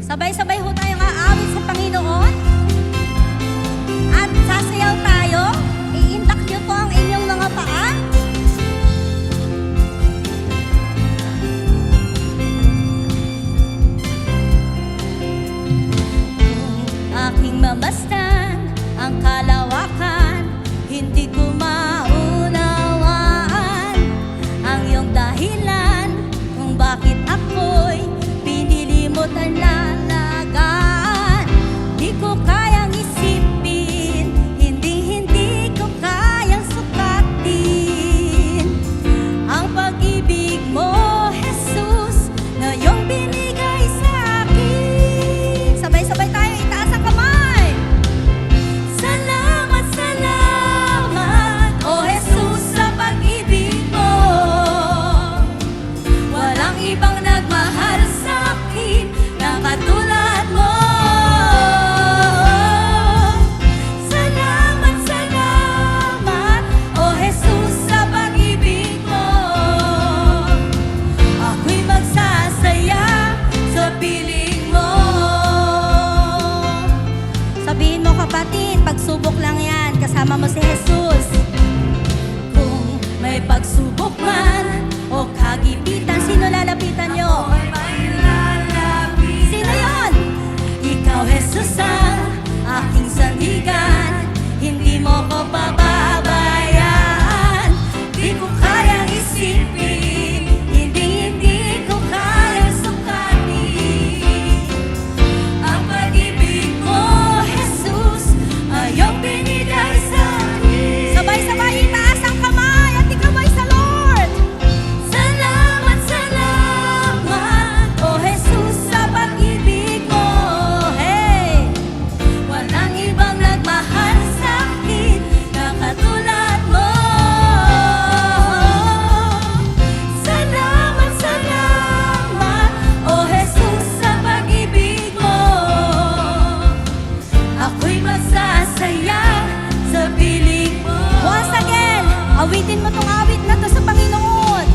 Sabay-sabay ho tayong aawit sa Panginoon. At sasayaw tayo. Iindak niyo po ang inyong mga paa. Kung aking mamasdan ang kalawakan, hindi ko maunawaan ang iyong dahilan kung bakit ako'y pinilimutan lalagaan. Di ko kayang isipin, hindi ko kayang sukatin ang pag-ibig mo, Jesus, na iyong binigay sa akin. Sabay-sabay tayo, itaas ang kamay. Salamat, salamat, oh Jesus, sa pag-ibig mo. Walang ibang nagmahal sa akin na katulad mo. Salamat, salamat, oh Jesus, sa pag-ibig mo. Ako'y magsasaya sa piling mo. Sabihin mo, kapatid, pagsubok lang yan, kasama mo si Jesus. Kung may pagsubok man o kagipitan, sino lalapitan nyo? Sino yun? Ikaw, Jesus, ang aking sandigan. Hindi mo ko pababayaan. Di ko kayang isipin, hindi ko kayang sukatin ang pag-ibig mo, Jesus, ay iyong binigay sa akin. Sabay-sabay itaas ang kamay at ikaway sa Lord. Salamat, salamat, oh Jesus, sa pag-ibig mo. Hey! Walang ibang nagmahal sa akin na katulad mo. Salamat, salamat, oh Jesus, sa pag-ibig mo. Ako'y magsasaya sa piling mo. Once again, awitin mo tong awit na to sa Panginoon.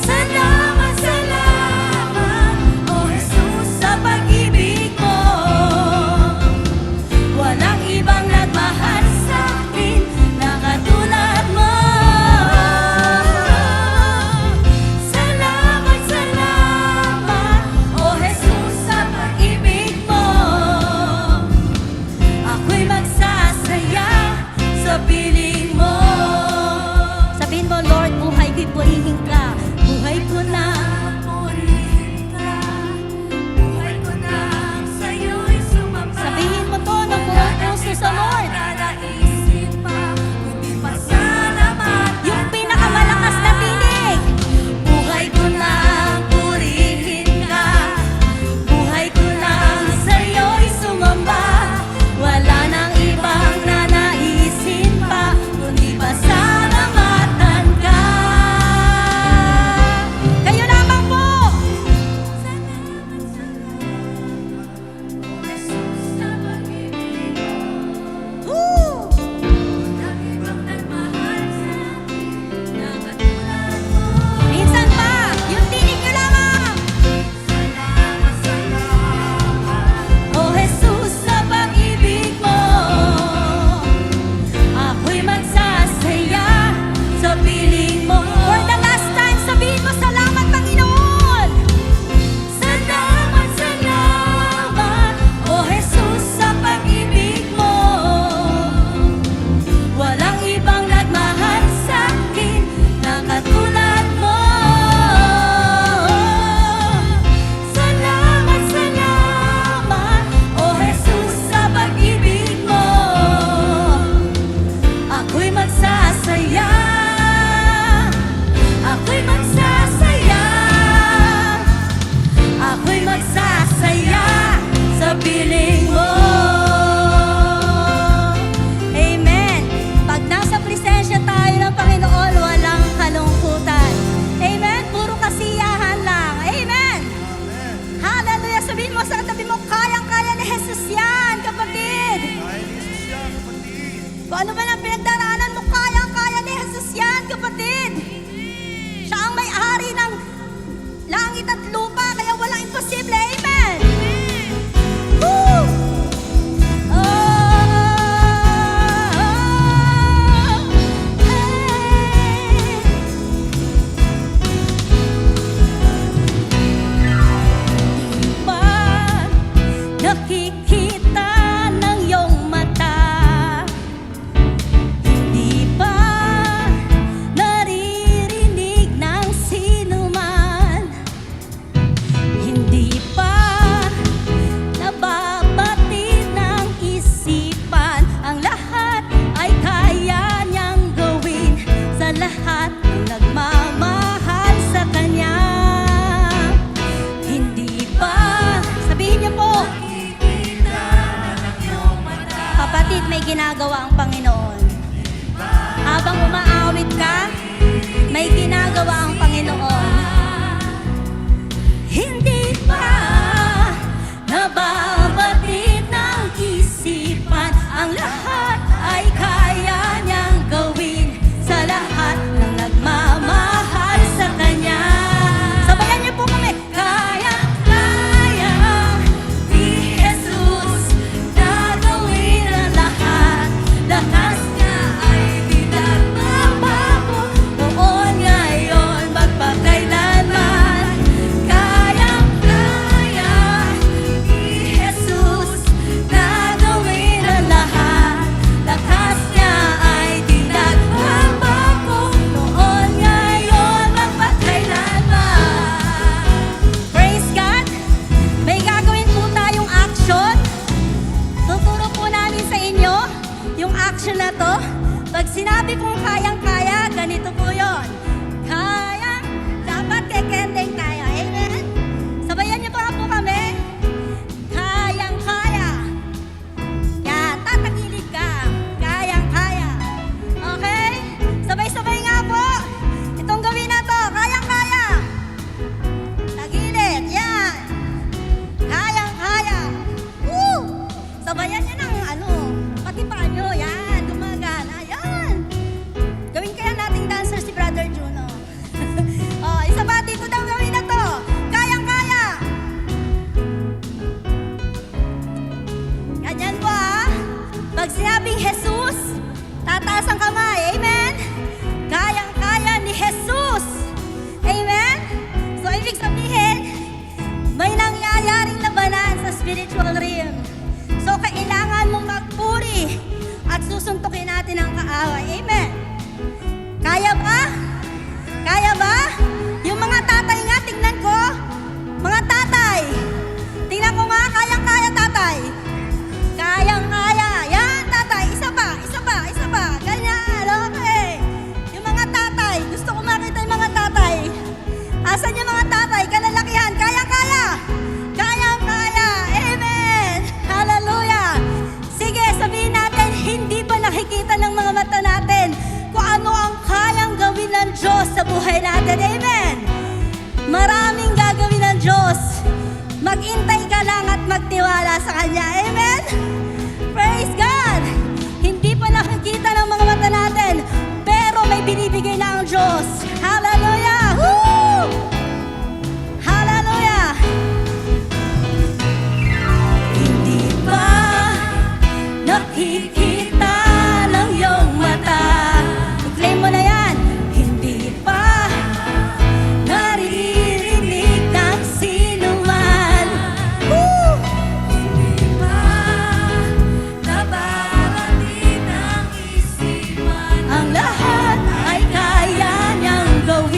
Salamat, salamat, oh Jesus, sa pag-ibig mo. Walang ibang nagmahal sa akin na katulad mo. Salamat, salamat, oh Jesus, sa pag-ibig mo. Ako'y magsasaya sa piling mo. Sabihin mo, Lord, buhay ko'y purihin ka. Buhay ko na purihin ka. Buhay ko na sa'yo'y sumamba. Sabihin mo to ng buong puso sa Lord. Nanaisip pa, kundi pasalamat. Yung pinakamalakas na tinig. Buhay ko na purihin ka. Buhay ko na sa'yo'y sumamba. Wala nang ibang nanaisin pa, kundi pasalamatan ka. Kayo lamang po. Salamat, salamat, oh Jesus, sa pag-ibig mo. Walang ibang nagmahal sa akin na katulad mo. Minsan pa, yung tinig nyo lamang. Salamat, salamat, oh Jesus, sa pag-ibig mo. Ako'y magsasaya sa piling mo. For the last time, sabihin mo, salamat, Panginoon. Salamat, salamat, oh Jesus, sa pag-ibig mo. Walang ibang nagmahal sa akin na katulad mo. Salamat, salamat, oh Jesus, sa pag-ibig mo. Ako'y magsasaya. Ako'y magsasaya. Ako'y magsasaya sa piling mo. Amen. Pag nasa presensya tayo ng Panginoon, walang kalungkutan. Amen. Puro kasiyahan lang. Amen. Hallelujah. Sabihin mo sa katabi mo, kayang-kaya ni Jesus yan, kapatid. Kung ano man ang pinagdaraanan mo, kayang-kaya ni Jesus yan, kapatid. Siya ang may-ari ng langit at lupa, kaya walang imposible. Amen. ginagawa ang Panginoon. Habang umaawit ka, may ginagawa ang Panginoon. Hindi pa nababatid ng isipan, ang lahat ay kaya niyang gawin sa lahat ng nagmamahal sa Kanya. Sabayan niyo po kami. Kaya ni Jesus na gawin ang lahat. Lakas niya ay di nagbabago, noon, ngayon, magpakailanman. Kaya ni Jesus na gawin ang lahat. Lakas niya ay di nagbabago, noon, ngayon, magpakailanman. Praise God! May gagawin po tayong action. Tuturo po namin sa inyo yung action na to. Pag sinabi kong kayang-kaya, ganito po yun. Kaya, dapat kekendeng tayo. Amen? Sabayan niyo pa po kami. Kayang-kaya. Yan, tatagilid ka. Kayang-kaya. Okay? Sabay-sabay nga po. Itong gawin na to. Kayang-kaya. Tagilid. Yan. Kayang-kaya. Woo! Sabayan niyo ng pati pa nyo. Yan, gumagana. Yan. Gawin kaya nating dancer si Brother Juno. Oh, isa pa dito daw gawin na to. Kayang-kaya. Ganyan po Pag sinabing Jesus, tataas ang kamay. Amen? Kayang-kaya ni Jesus. Amen? So, ibig sabihin, may nangyayaring labanan sa spiritual realm. So, kailangan mong magpuri at susuntukin natin ang kaaway. Amen? Kaya ba? Kaya ba? Yung mga tatay nga, tingnan ko. Mga tatay. Tingnan ko nga, kayang-kaya tatay. Kayang-kaya. Yan, tatay. Isa pa, isa pa, isa pa. Ganyan, okay. Yung mga tatay. Gusto ko makita yung mga tatay. Asan yung mga tatay? Kalalakihan. Kayang-kaya. Kayang-kaya. Amen. Hallelujah. Sige, sabihin natin, hindi pa nakikita ng mga mata natin kung ano ang kayang gawin ng Diyos sa buhay natin. Amen. Maraming gagawin ng Diyos. Maghintay ka lang at magtiwala sa Kanya. Amen. Praise God. Hindi pa nakikita ng mga mata natin, pero may binibigay na ang Diyos. Hallelujah. Woo! Hallelujah. Hindi pa nakikita ng iyong mata. I-claim mo na yan. Hindi pa naririnig ng sinuman. Woo! Hindi pa nabarating ng isipan, ang lahat ay kaya niyang gawin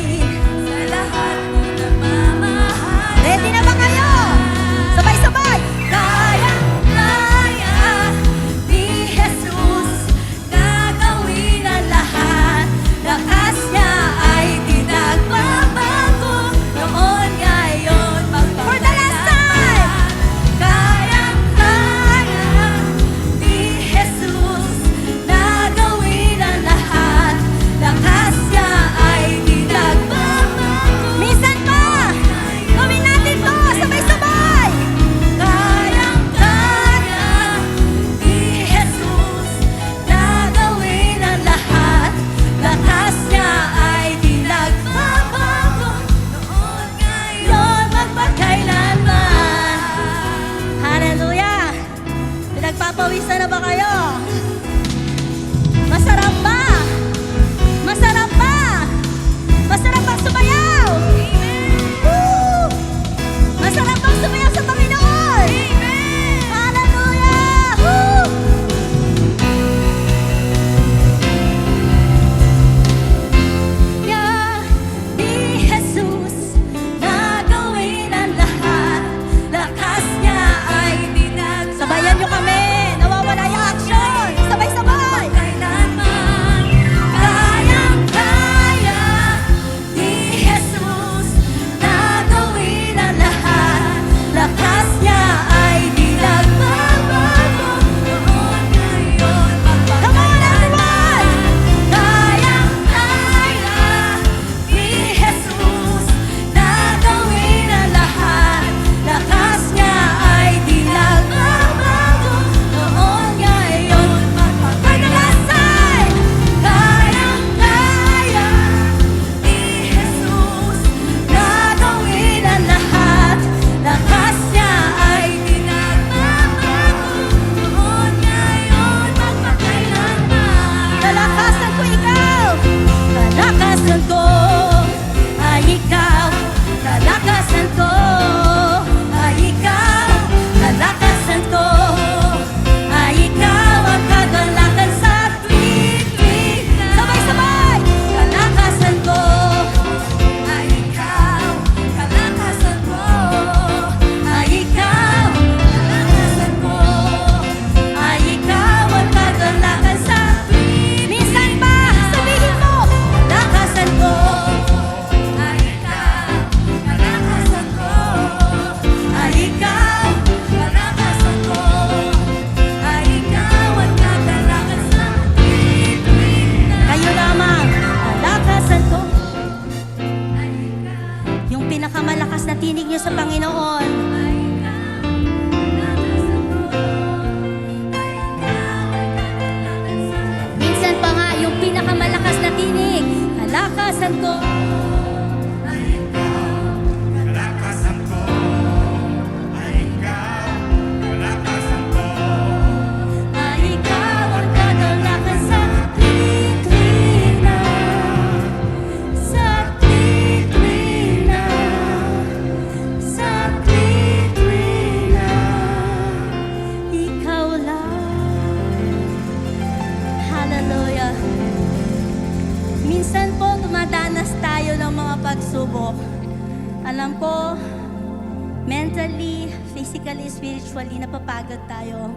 spiritually, napapagod tayo.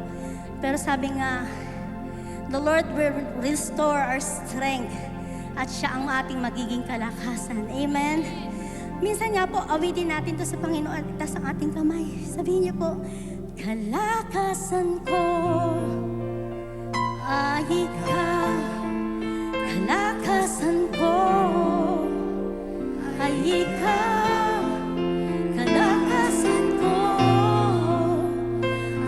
Pero sabi nga, the Lord will restore our strength at siya ang ating magiging kalakasan. Amen? Minsan nga po, awitin natin to sa Panginoon, itaas ang ating kamay. Sabihin niyo po, kalakasan ko ay ikaw. Kalakasan ko ay ikaw. Kalakasan ko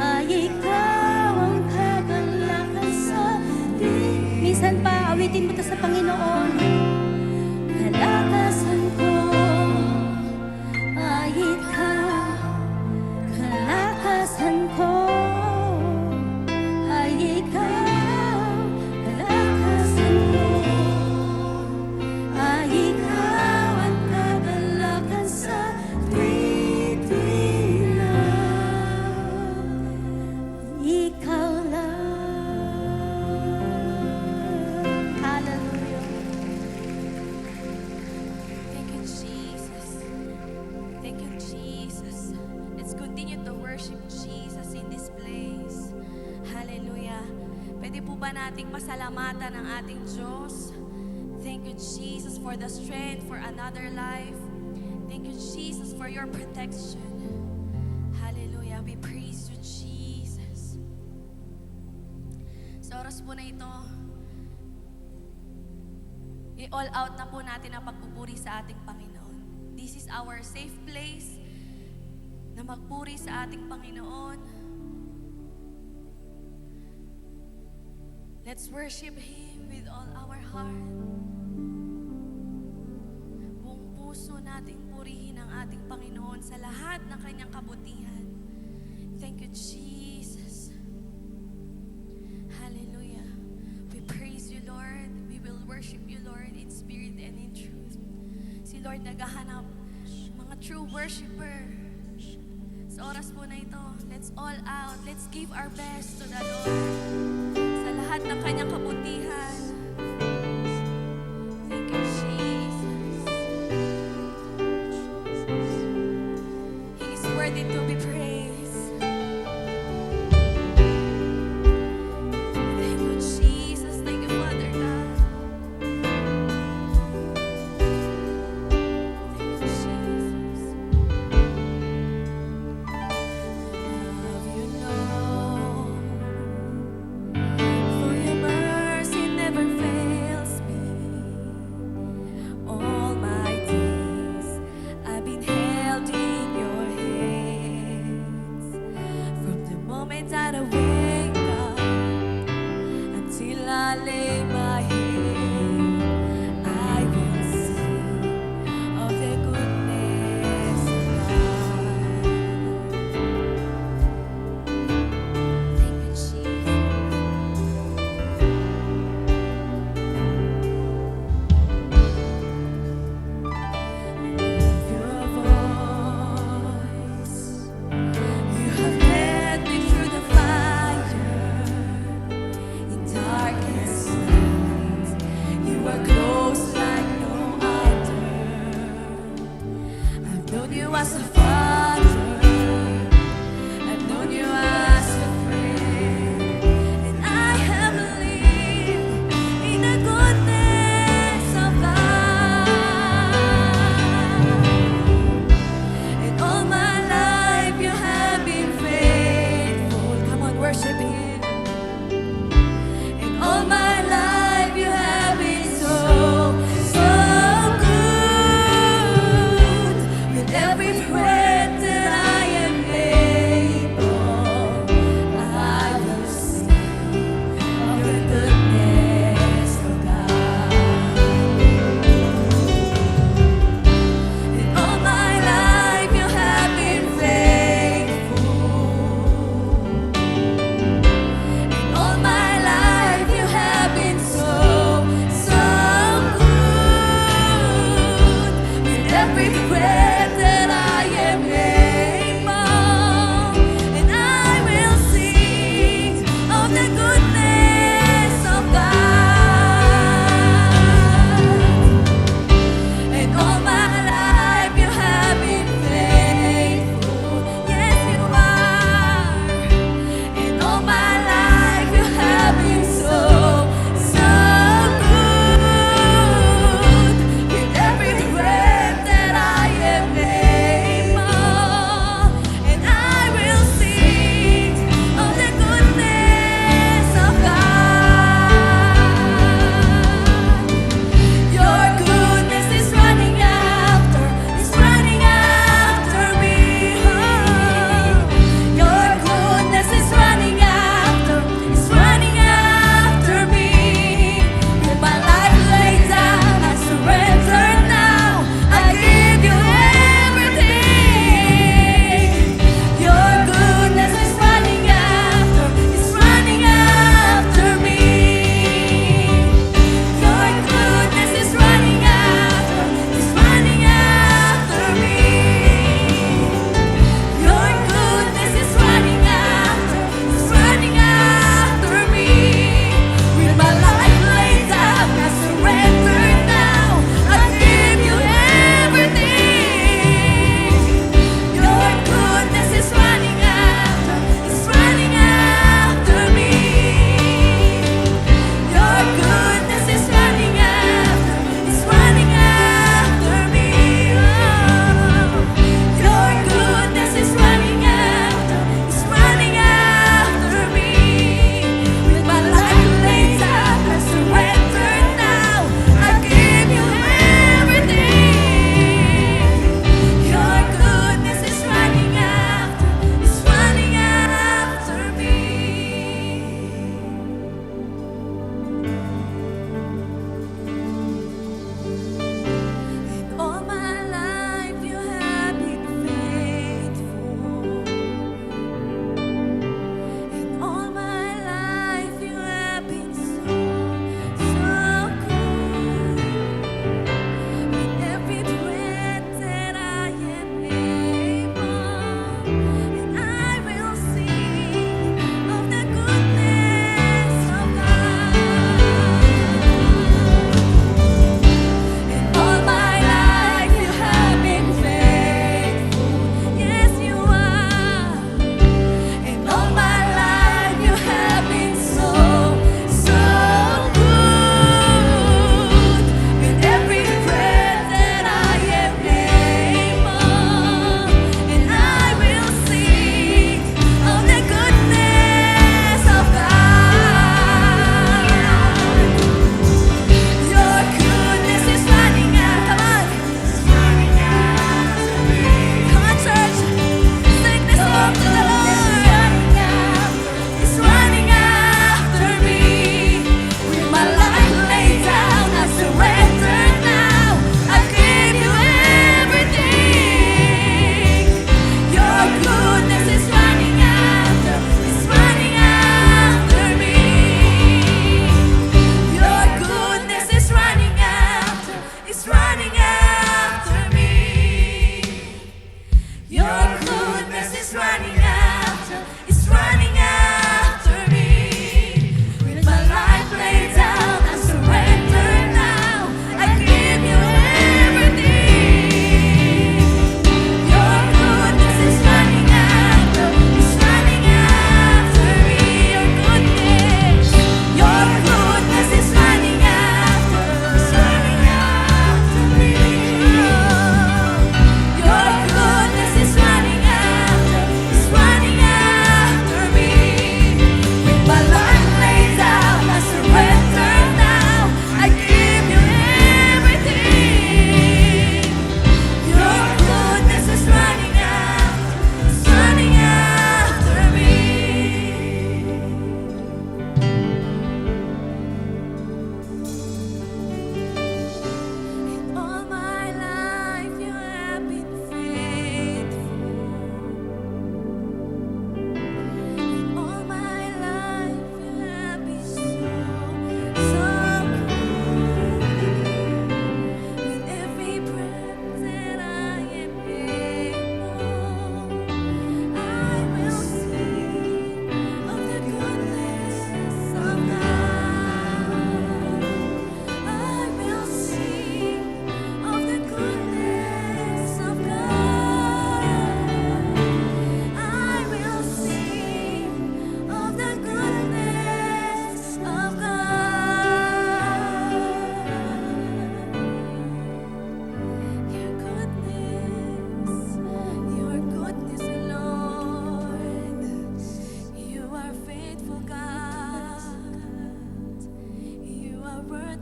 ay ikaw ang kagalakasan. Minsan pa, awitin mo to sa Panginoon. Kalakasan ko ay ikaw. Kalakasan ko ay ikaw. Kalakasan ko ay ikaw ang kagalakasan. Tuwing lang ikaw lang. Hallelujah. Thank you, Jesus. Thank you, Jesus. Let's continue to worship Jesus in this place. Hallelujah. Pwede po ba nating pasalamatan ang ating Diyos? Thank you, Jesus, for the strength for another life. Thank you, Jesus, for your protection. Hallelujah. We praise you, Jesus. Sa oras po na ito, i-all out na po natin ang pagpupuri sa ating Panginoon. This is our safe place na magpuri sa ating Panginoon. Let's worship Him with all our heart. Buong puso nating purihin ang ating Panginoon sa lahat ng kanyang kabutihan. Thank you, Jesus. Hallelujah. We praise you, Lord. We will worship you, Lord, in spirit and in truth. Si Lord naghahanap mga true worshiper. Sa oras po na ito, let's all out. Let's give our best to the Lord. Sa lahat ng kanyang kabutihan. Thank you, Jesus. He is worthy to be praised. Thank you, Jesus. Thank you, Father God. Thank you, Jesus. Love you, Lord, for your mercy never fails me. All my days I've been held in your hands. From the moment that I wake up until I lay my head, I will sing of the goodness of God. Thank you, Jesus. Your voice, you have led me through the fire.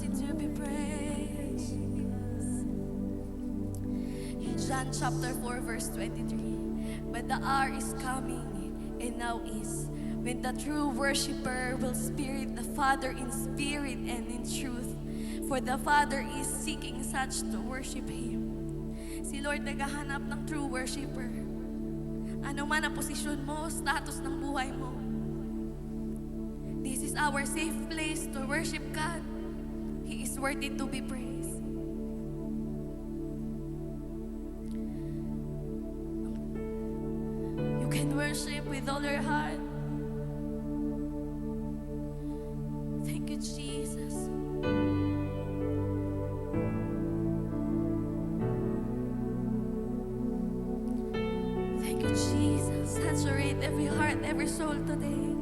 worthy to be praised. John chapter 4 verse 23. But the hour is coming, and now is, when the true worshiper will spirit the Father in spirit and in truth. For the Father is seeking such to worship Him. Si Lord naghahanap ng true worshiper. Ano man ang posisyon mo, status ng buhay mo. This is our safe place to worship God. He is worthy to be praised. You can worship with all your heart. Thank you, Jesus. Thank you, Jesus. Saturate every heart, every soul today.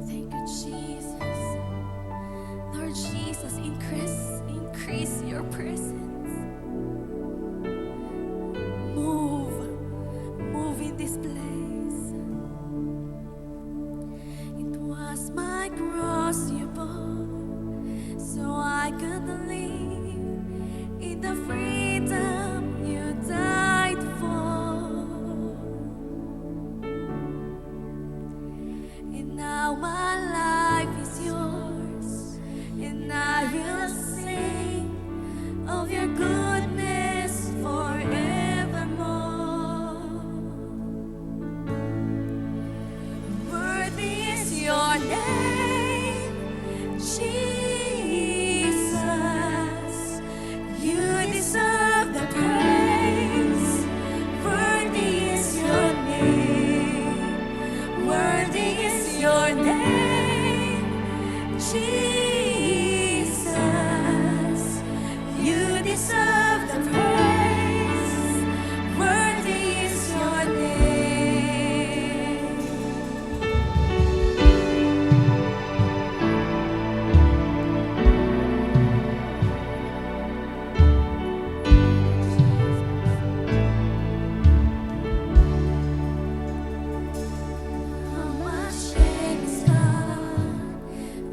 Thank you, Jesus. Lord Jesus, increase your presence. Move in this place. It was my cross you bore, so I could live in the freedom you died for. And now my life is yours, and I will sing of your goodness forevermore. Worthy is your name, Jesus. You deserve the praise. Worthy is your name. Worthy is your name, Jesus. You deserve the praise. Worthy is your name. How much shame is gone?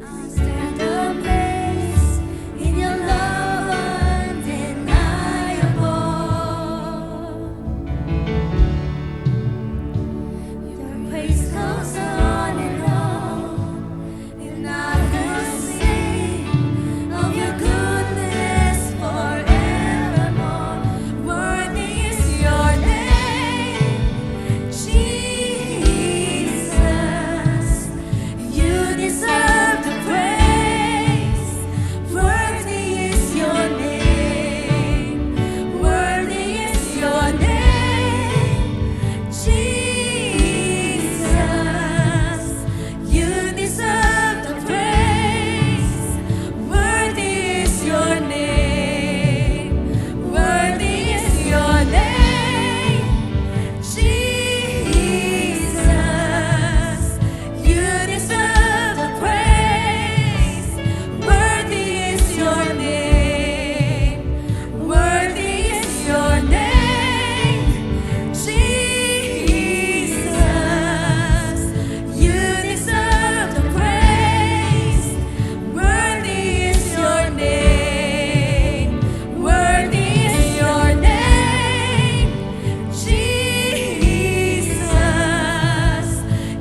I stand amazed in your love undeniable. Your praise goes on, and I will sing of your goodness forevermore. Worthy is your name, Jesus. You deserve the praise. Worthy is your name. Worthy is your name, Jesus. You deserve the praise. Worthy is your name. Worthy is your name, Jesus. You deserve the praise. Worthy is your name. Worthy is your name, Jesus. You deserve the praise. Worthy is your name. Worthy is your name, Jesus.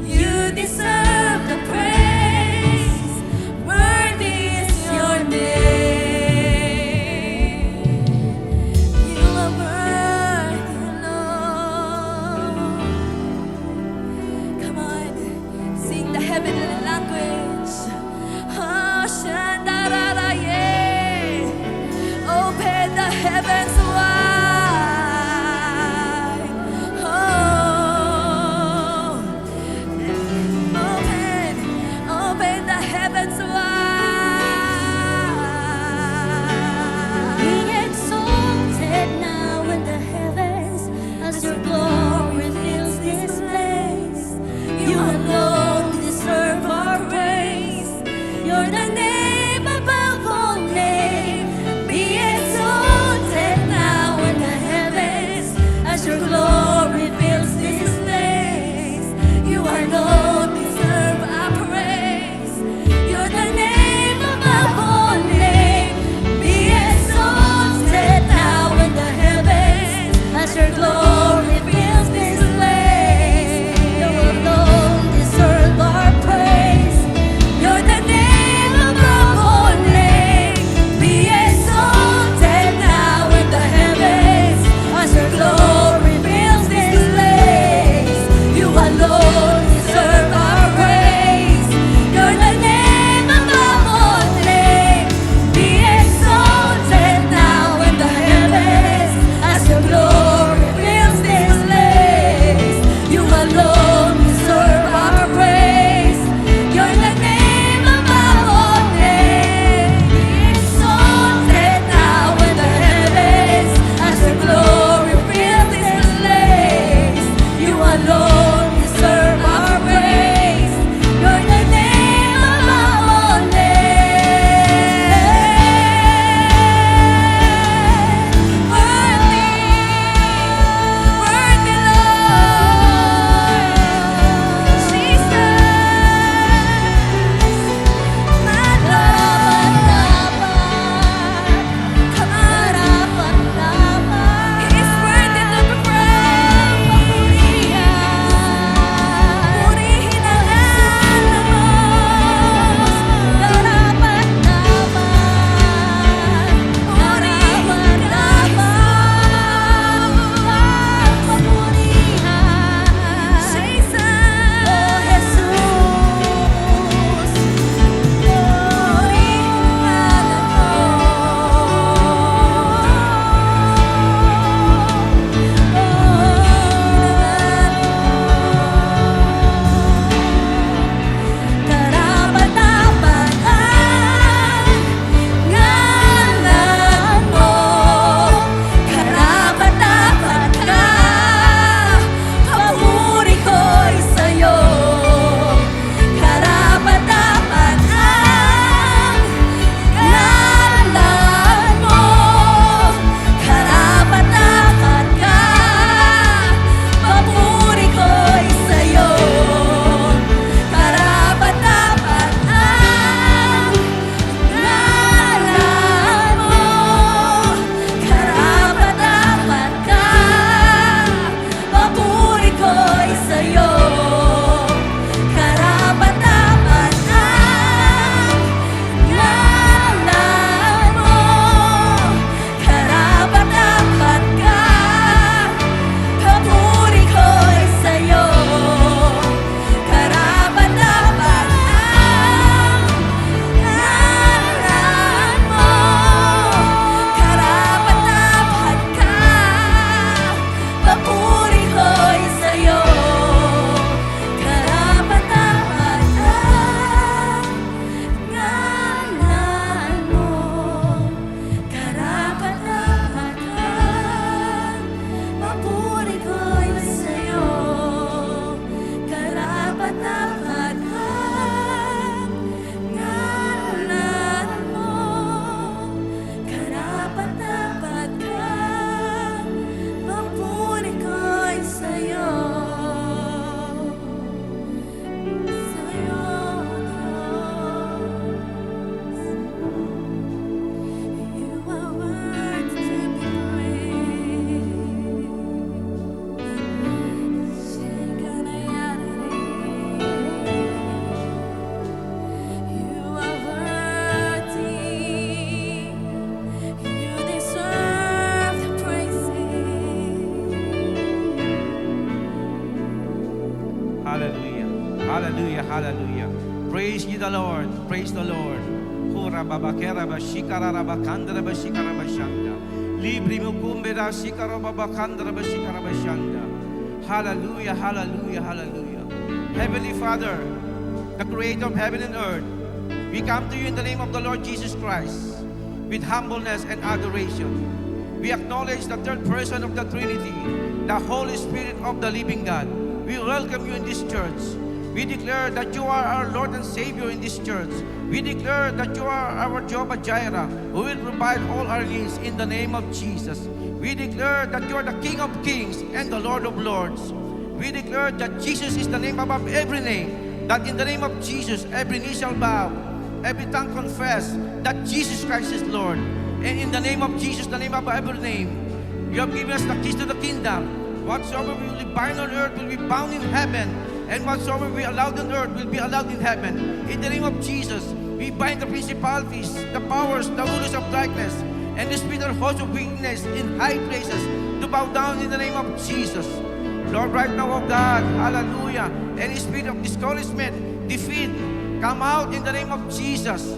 You deserve the praise. Worthy is your name. You are worthy, Lord. Come on, sing the heavenly language. Oh, Shandararaye. Open the heavens wide. Oh, open the heavens wide. Be exalted now in the heavens as your glory fills this place. You alone deserve our Hallelujah. Hallelujah. Hallelujah. Praise ye the Lord. Praise the Lord. Hura babakera bashikara rabakandra bashikara bashanda. Libri mukumbera shikara babakandra bashikara bashanda. Hallelujah. Hallelujah. Hallelujah. Heavenly Father, the creator of heaven and earth, we come to you in the name of the Lord Jesus Christ with humbleness and adoration. We acknowledge the third person of the Trinity, the Holy Spirit of the living God. We welcome you in this church. We declare that you are our Lord and Savior in this church. We declare that you are our Jehovah Jireh, who will provide all our needs in the name of Jesus. We declare that you are the King of Kings and the Lord of Lords. We declare that Jesus is the name above every name, that in the name of Jesus, every knee shall bow, every tongue confess that Jesus Christ is Lord. And in the name of Jesus, the name above every name, you have given us the keys to the kingdom. Whatsoever we will bind on earth will be bound in heaven, and whatsoever we allowed on earth will be allowed in heaven. In the name of Jesus, we bind the principalities, the powers, the rulers of darkness, and the spirit of host of wickedness in high places to bow down in the name of Jesus. Lord, right now, oh God, hallelujah, any spirit of discouragement, defeat, come out in the name of Jesus.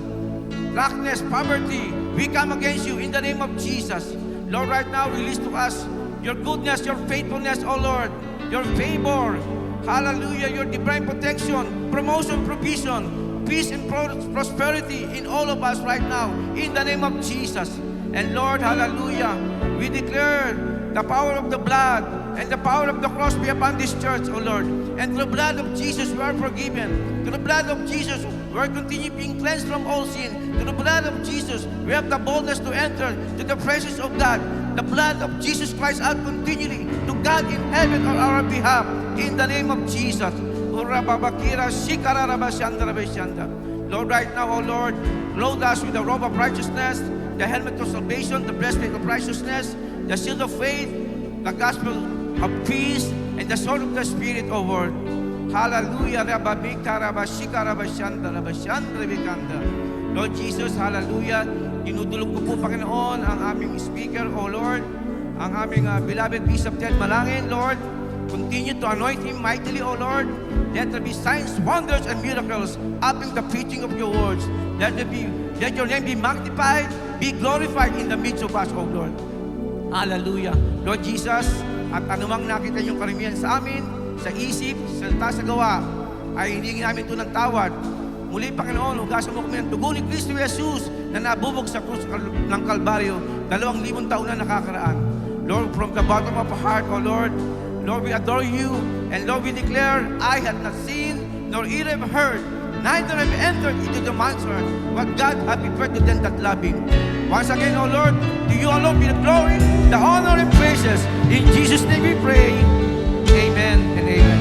Darkness, poverty, we come against you in the name of Jesus. Lord, right now, release to us your goodness, your faithfulness, oh Lord, your favor, hallelujah, your divine protection, promotion, provision, peace and prosperity in all of us right now, in the name of Jesus. And Lord, hallelujah, we declare the power of the blood and the power of the cross be upon this church, O Lord. And through the blood of Jesus, we are forgiven. Through the blood of Jesus, we are continue being cleansed from all sin. Through the blood of Jesus, we have the boldness to enter to the presence of God. The blood of Jesus Christ out continually to God in heaven on our behalf. In the name of Jesus. Lord, right now, O Lord, clothe us with the robe of righteousness, the helmet of salvation, the breastplate of righteousness, the shield of faith, the gospel of peace, and the sword of the Spirit, O Lord. Hallelujah. Lord Jesus, hallelujah. Dinudulog ko po, Panginoon, ang aming speaker, O Lord, ang aming beloved Bishop Ted Malangin, Lord. Continue to anoint him mightily, O Lord. Let there be signs, wonders, and miracles in the preaching of your words. Let your name be magnified, be glorified in the midst of us, O Lord. Hallelujah. Lord Jesus, at anumang nakita yung karamihan sa amin, sa isip, salita, sa gawa, ay hiningin namin ito ng tawad. Muli, Panginoon, hugasan mo kami ng dugo ni Kristo Jesus na nabubog sa krus ng Kalbaryo 2,000 taon na nakakaraan. Lord, from the bottom of our heart, O Lord, Lord, we adore you, and Lord, we declare, I have not seen, nor ear have heard, neither have entered into the man's heart what God hath prepared to them that love Him. Once again, O Lord, to you alone be the glory, the honor, and praises. In Jesus' name we pray. Amen and amen.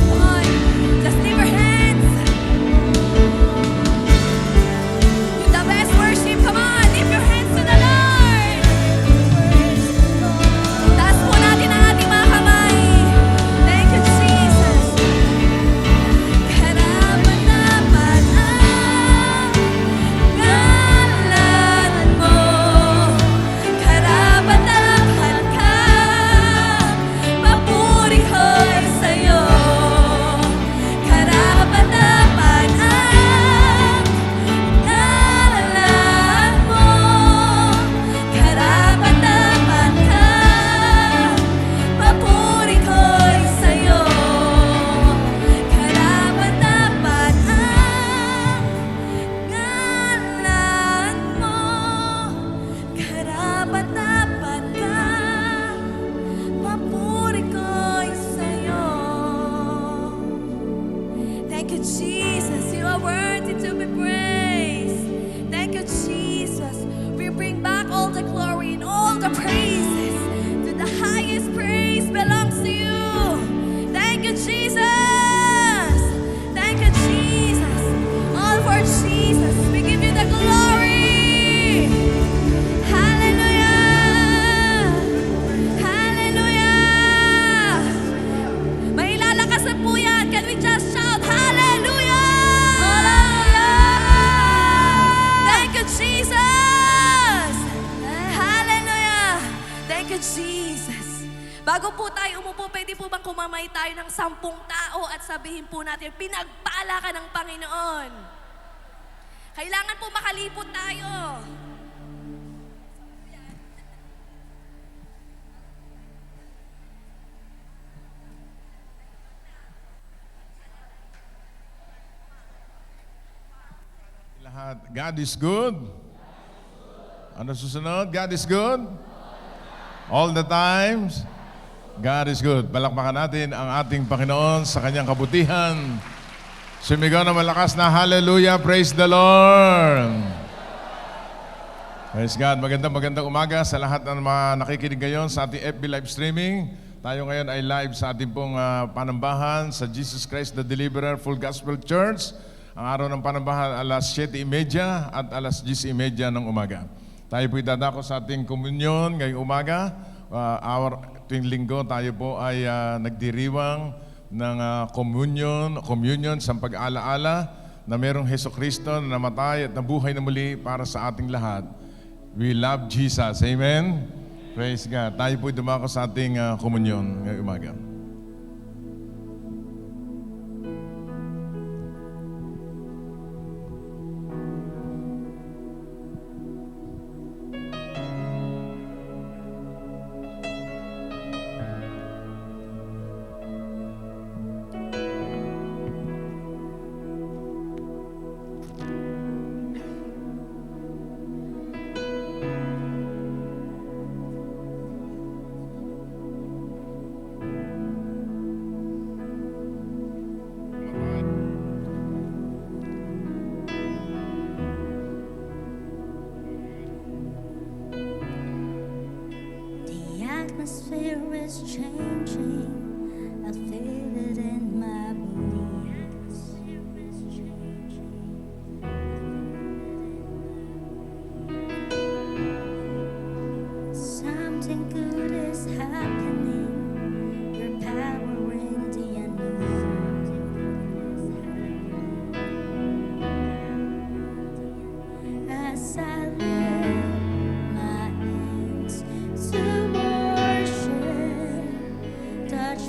Come on, just lift your hands. With the best worship, come on, lift your hands to the Lord. Taas po natin ang ating mga kamay. Thank you, Jesus. Karapat-dapat ang ngalan mo. Karapat-dapat ka. Papuri ko'y sa'yo. Karapat-dapat ang ngalan mo. Karapat-dapat ka. Papuri ko'y sa'yo. Karapat-dapat ang ngalan mo. Karapat-dapat ka. Papuri ko'y sa'yo. Thank you, Jesus. You are worthy to be praised. Thank you, Jesus. We bring back all the glory and all the praises. To the highest praise belongs to you. Thank you, Jesus. Thank you, Jesus. All for Jesus. We give you the glory. Hallelujah. Hallelujah. May lalakasan po yan. Can we just shout hallelujah? Hallelujah. Thank you, Jesus. Jesus. Bago po tayo umupo, pwede po bang kumamay tayo ng 10 tao at sabihin po natin, pinagpala ka ng Panginoon. Kailangan po makalipot tayo. Lahat, God is good. Ano susunod? God is good. All the times. God is good. Palakpakan natin ang ating Panginoon sa kanyang kabutihan. Sumigaw na malakas na hallelujah, praise the Lord. Praise God. Magandang umaga sa lahat ng mga nakikinig ngayon sa ating FB live streaming. Tayo ngayon ay live sa ating pong panambahan sa Jesus Christ the Deliverer Full Gospel Church. Ang araw ng panambahan alas 7:30 at alas 10:30 ng umaga. Tayo po'y dadako sa ating komunyon ngayong umaga. Tuwing linggo tayo po ay nagdiriwang ng communion sa pag-alaala na merong Heso Kristo na namatay at nabuhay na muli para sa ating lahat. We love Jesus. Amen? Praise God. Tayo po'y dumako sa ating komunyon ngayong umaga. The atmosphere is changing. I feel it in my bones. Something good is happening. Your power in the unknown. As I lift my hands to worship, touch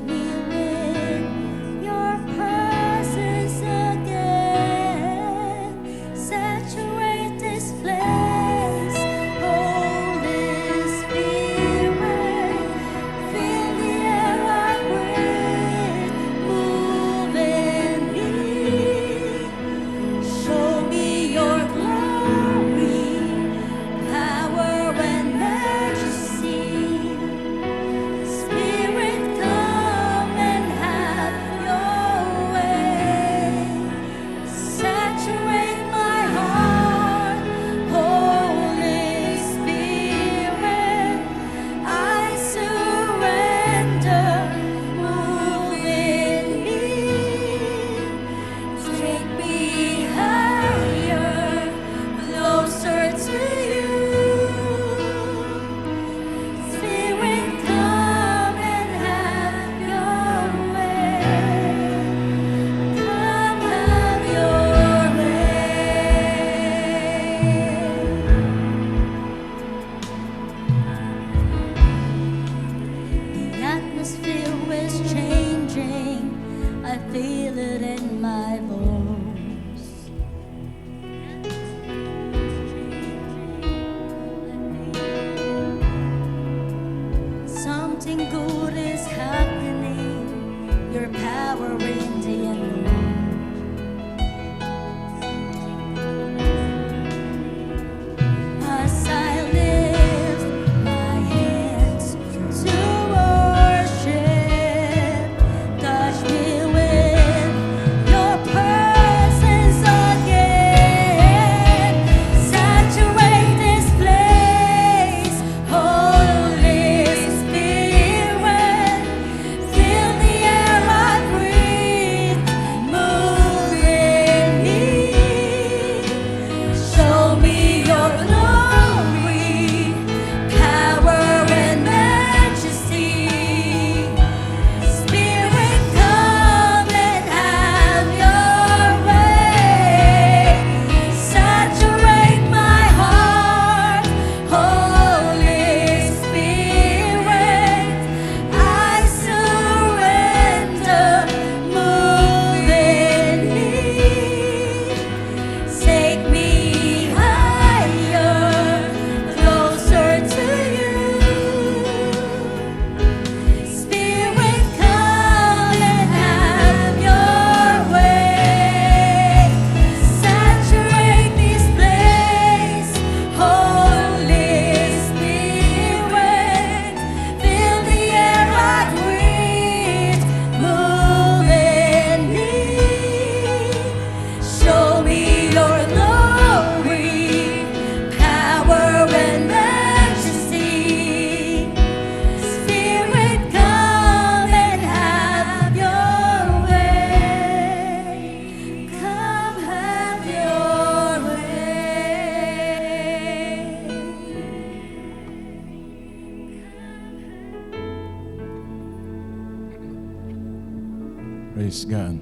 Praise God.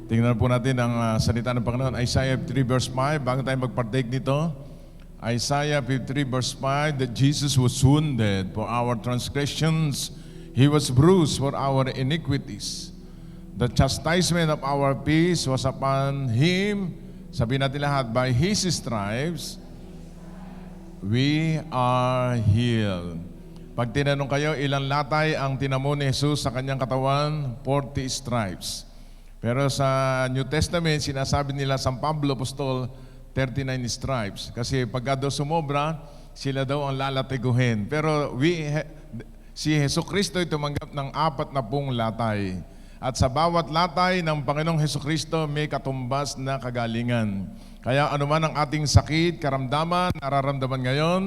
Tingnan po natin ang salita ng Panginoon. Isaiah 3 verse 5. Bago tayo mag-partake nito, Isaiah 53 verse 5, that Jesus was wounded for our transgressions, He was bruised for our iniquities. The chastisement of our peace was upon Him. Sabihin natin lahat, by His stripes, we are healed. Pag tinanong kayo, ilang latay ang tinamo ni Jesus sa kanyang katawan? 40 stripes. Pero sa New Testament, sinasabi nila San Pablo Apostol, 39 stripes. Kasi pagka daw sumobra, sila daw ang lalatiguhin. Pero si Jesucristo ay tumanggap ng 40 latay. At sa bawat latay ng Panginoong Jesucristo may katumbas na kagalingan. Kaya anuman ang ating sakit, karamdaman, nararamdaman ngayon,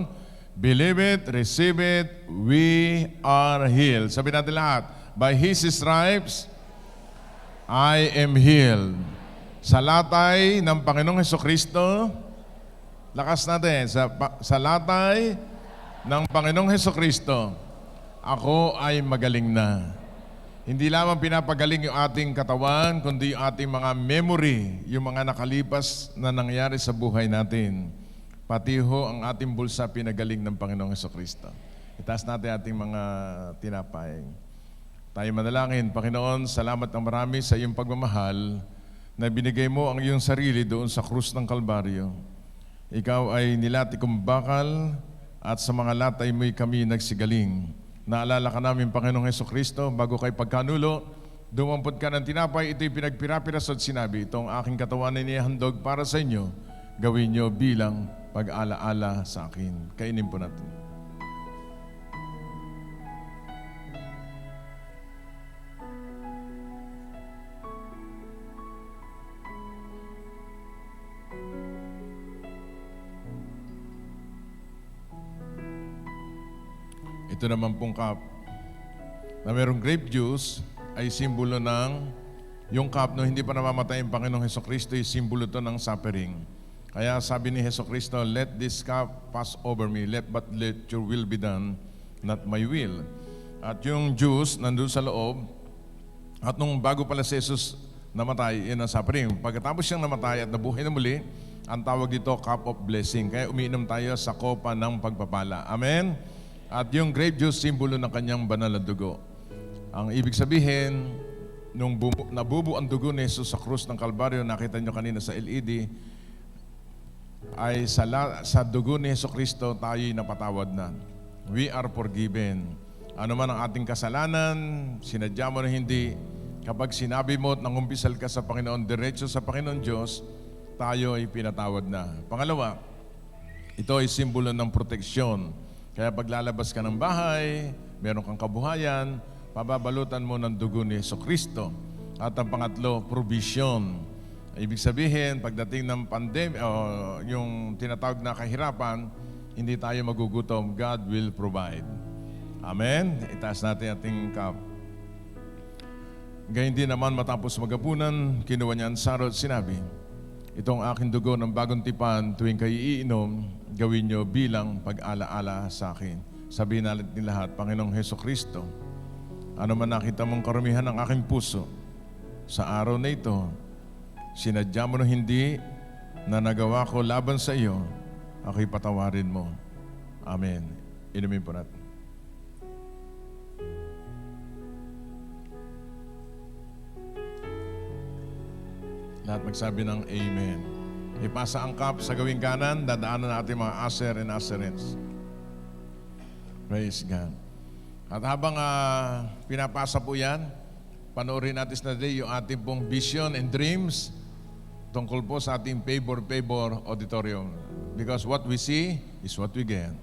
believe it, receive it, we are healed. Sabi natin lahat, by His stripes, I am healed. Sa latay ng Panginoong Hesukristo, lakas natin, sa latay ng Panginoong Hesukristo, ako ay magaling na. Hindi lamang pinapagaling yung ating katawan, kundi yung ating mga memory, yung mga nakalipas na nangyari sa buhay natin. Pati ho ang ating bulsa pinagaling ng Panginoong Hesukristo. Itaas natin ating mga tinapay. Tayo manalangin. Panginoon, salamat ng marami sa iyong pagmamahal na binigay mo ang iyong sarili doon sa krus ng Kalbaryo. Ikaw ay nilati kong bakal at sa mga latay mo'y kami nagsigaling. Naalala ka namin, Panginoong Hesukristo, bago kay pagkanulo, dumampot ka ng tinapay, ito'y pinagpirapiras at sinabi, itong aking katawan ay nihandog para sa inyo, gawin niyo bilang pag-alaala sa akin. Kainin po natin. Ito naman pong cup na mayroong grape juice ay simbolo ng yung cup no hindi pa namamatay ang Panginoong Hesukristo ay simbolo to ng suffering. Kaya sabi ni Hesukristo, let this cup pass over me, but let your will be done, not my will. At yung juice nandun sa loob, at nung bago pala si Jesus namatay, yun ang suffering. Pagkatapos siyang namatay at nabuhay na muli, ang tawag dito cup of blessing. Kaya umiinom tayo sa kopa ng pagpapala. Amen? At yung grape juice, simbolo ng kanyang banal na dugo. Ang ibig sabihin, nung nabubo ang dugo ni Jesus sa krus ng Kalbaryo, nakita nyo kanina sa LED, ay sa dugo ni Jesucristo tayo'y napatawad na. We are forgiven. Ano man ang ating kasalanan, sinadya mo na hindi, kapag sinabi mo at nangumpisal ka sa Panginoon, diretso sa Panginoon Diyos, tayo ay pinatawad na. Pangalawa, ito ay simbolo ng proteksyon. Kaya paglalabas ka ng bahay, meron kang kabuhayan, pababalutan mo ng dugo ni Jesucristo. At ang pangatlo, provision. Ibig sabihin, pagdating ng pandemya, yung tinatawag na kahirapan, hindi tayo magugutom. God will provide. Amen? Itaas natin ating cup. Gayun din naman matapos magapunan, kinuha niya ang sarod, sinabi, itong aking dugo ng bagong tipan tuwing kayo iinom, gawin niyo bilang pag-alaala sa akin. Sabihin natin lahat, Panginoong Hesukristo, ano man nakita mong karumihan ng aking puso, sa araw na ito, sinadya mo na hindi na nagawa ko laban sa iyo, ako'y patawarin mo. Amen. Inumin po natin. Lahat magsabi ng Amen. Ipasa ang cup sa gawing kanan, dadaanan natin mga aser and aserins. Praise God. At habang pinapasa po yan, panoorin natin na day yung ating pong vision and dreams tungkol po sa ating Favor Auditorium. Because what we see is what we get.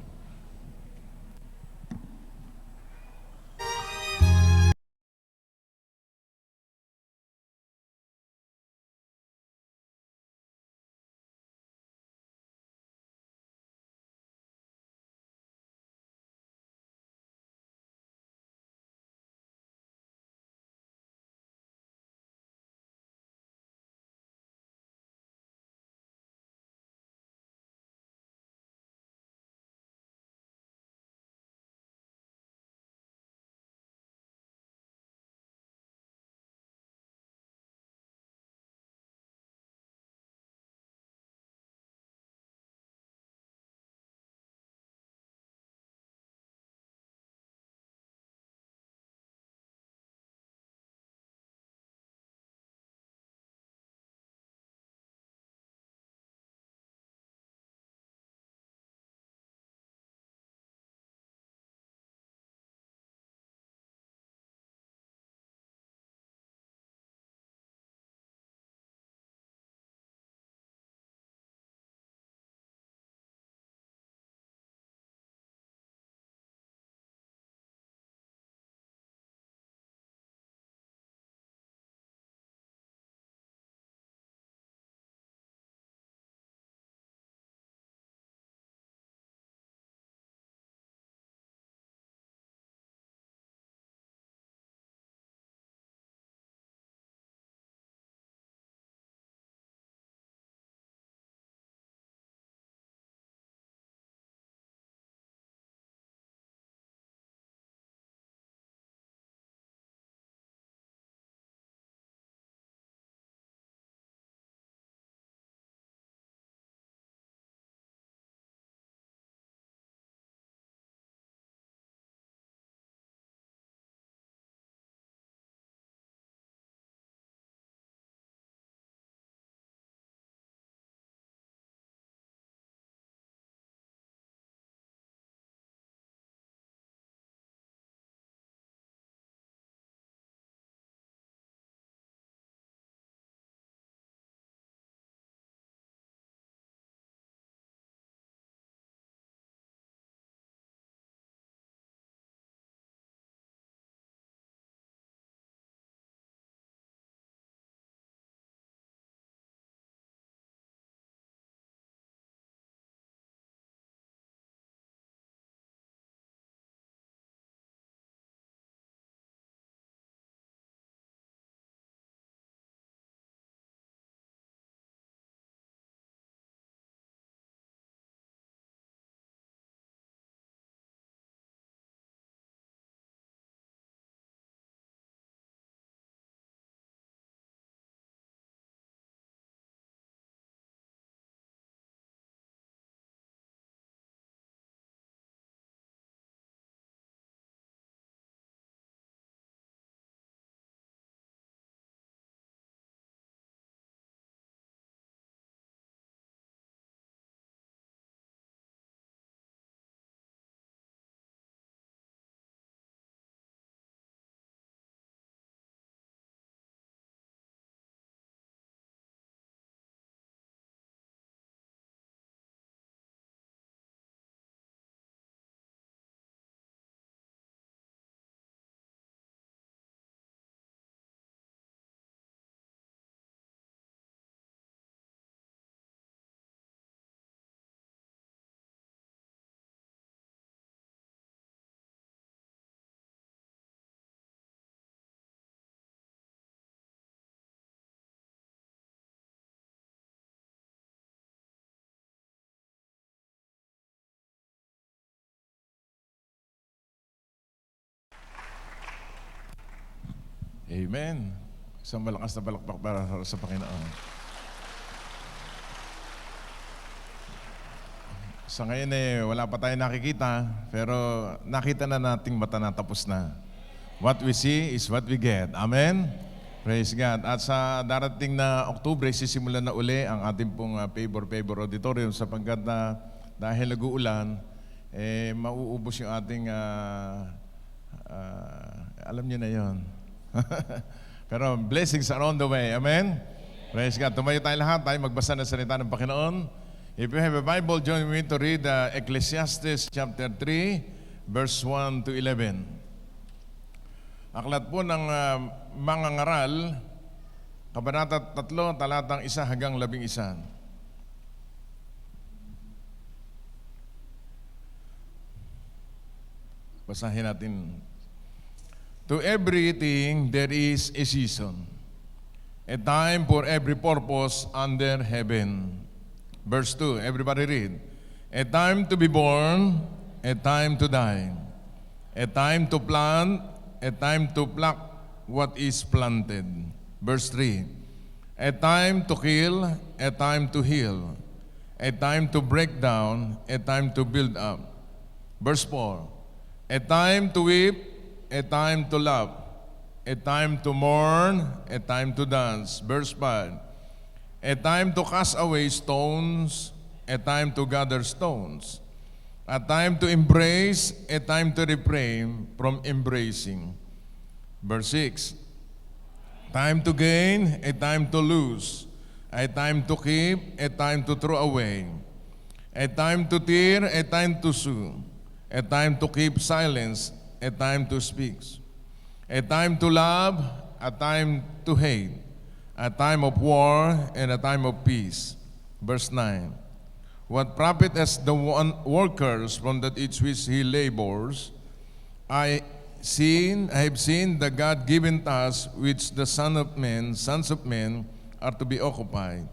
Amen. Isang malakas na palakpak para sa Panginoon. Sa ngayon wala pa tayo nakikita, pero nakita na nating mata na tapos na. What we see is what we get. Amen? Praise God. At sa darating na Oktubre, sisimulan na uli ang ating pong Favor Auditorium sapagkat dahil nag-uulan, mauubos yung ating, alam niyo na yon. Pero blessings are on the way. Amen? Praise God. Tumayo tayo lahat, tayo magbasa ng salita ng Panginoon. If you have a Bible, join me to read Ecclesiastes chapter 3, verse 1 to 11. Aklat po ng mga ngaral, Kabanata 3, talatang 1 hanggang 11. Basahin natin. To everything there is a season, a time for every purpose under heaven. Verse 2, everybody read. A time to be born, a time to die. A time to plant, a time to pluck what is planted. Verse 3, a time to kill, a time to heal. A time to break down, a time to build up. Verse 4, a time to weep, a time to laugh. A time to mourn, a time to dance. Verse 5, a time to cast away stones, a time to gather stones, a time to embrace, a time to refrain from embracing. Verse 6, time to gain, a time to lose, a time to keep, a time to throw away, a time to tear, a time to sue, a time to keep silence, a time to speak, a time to love, a time to hate, a time of war and a time of peace. Verse 9, what profit has the workers from that each which he labors? I have seen the God-given task which the sons of men are to be occupied.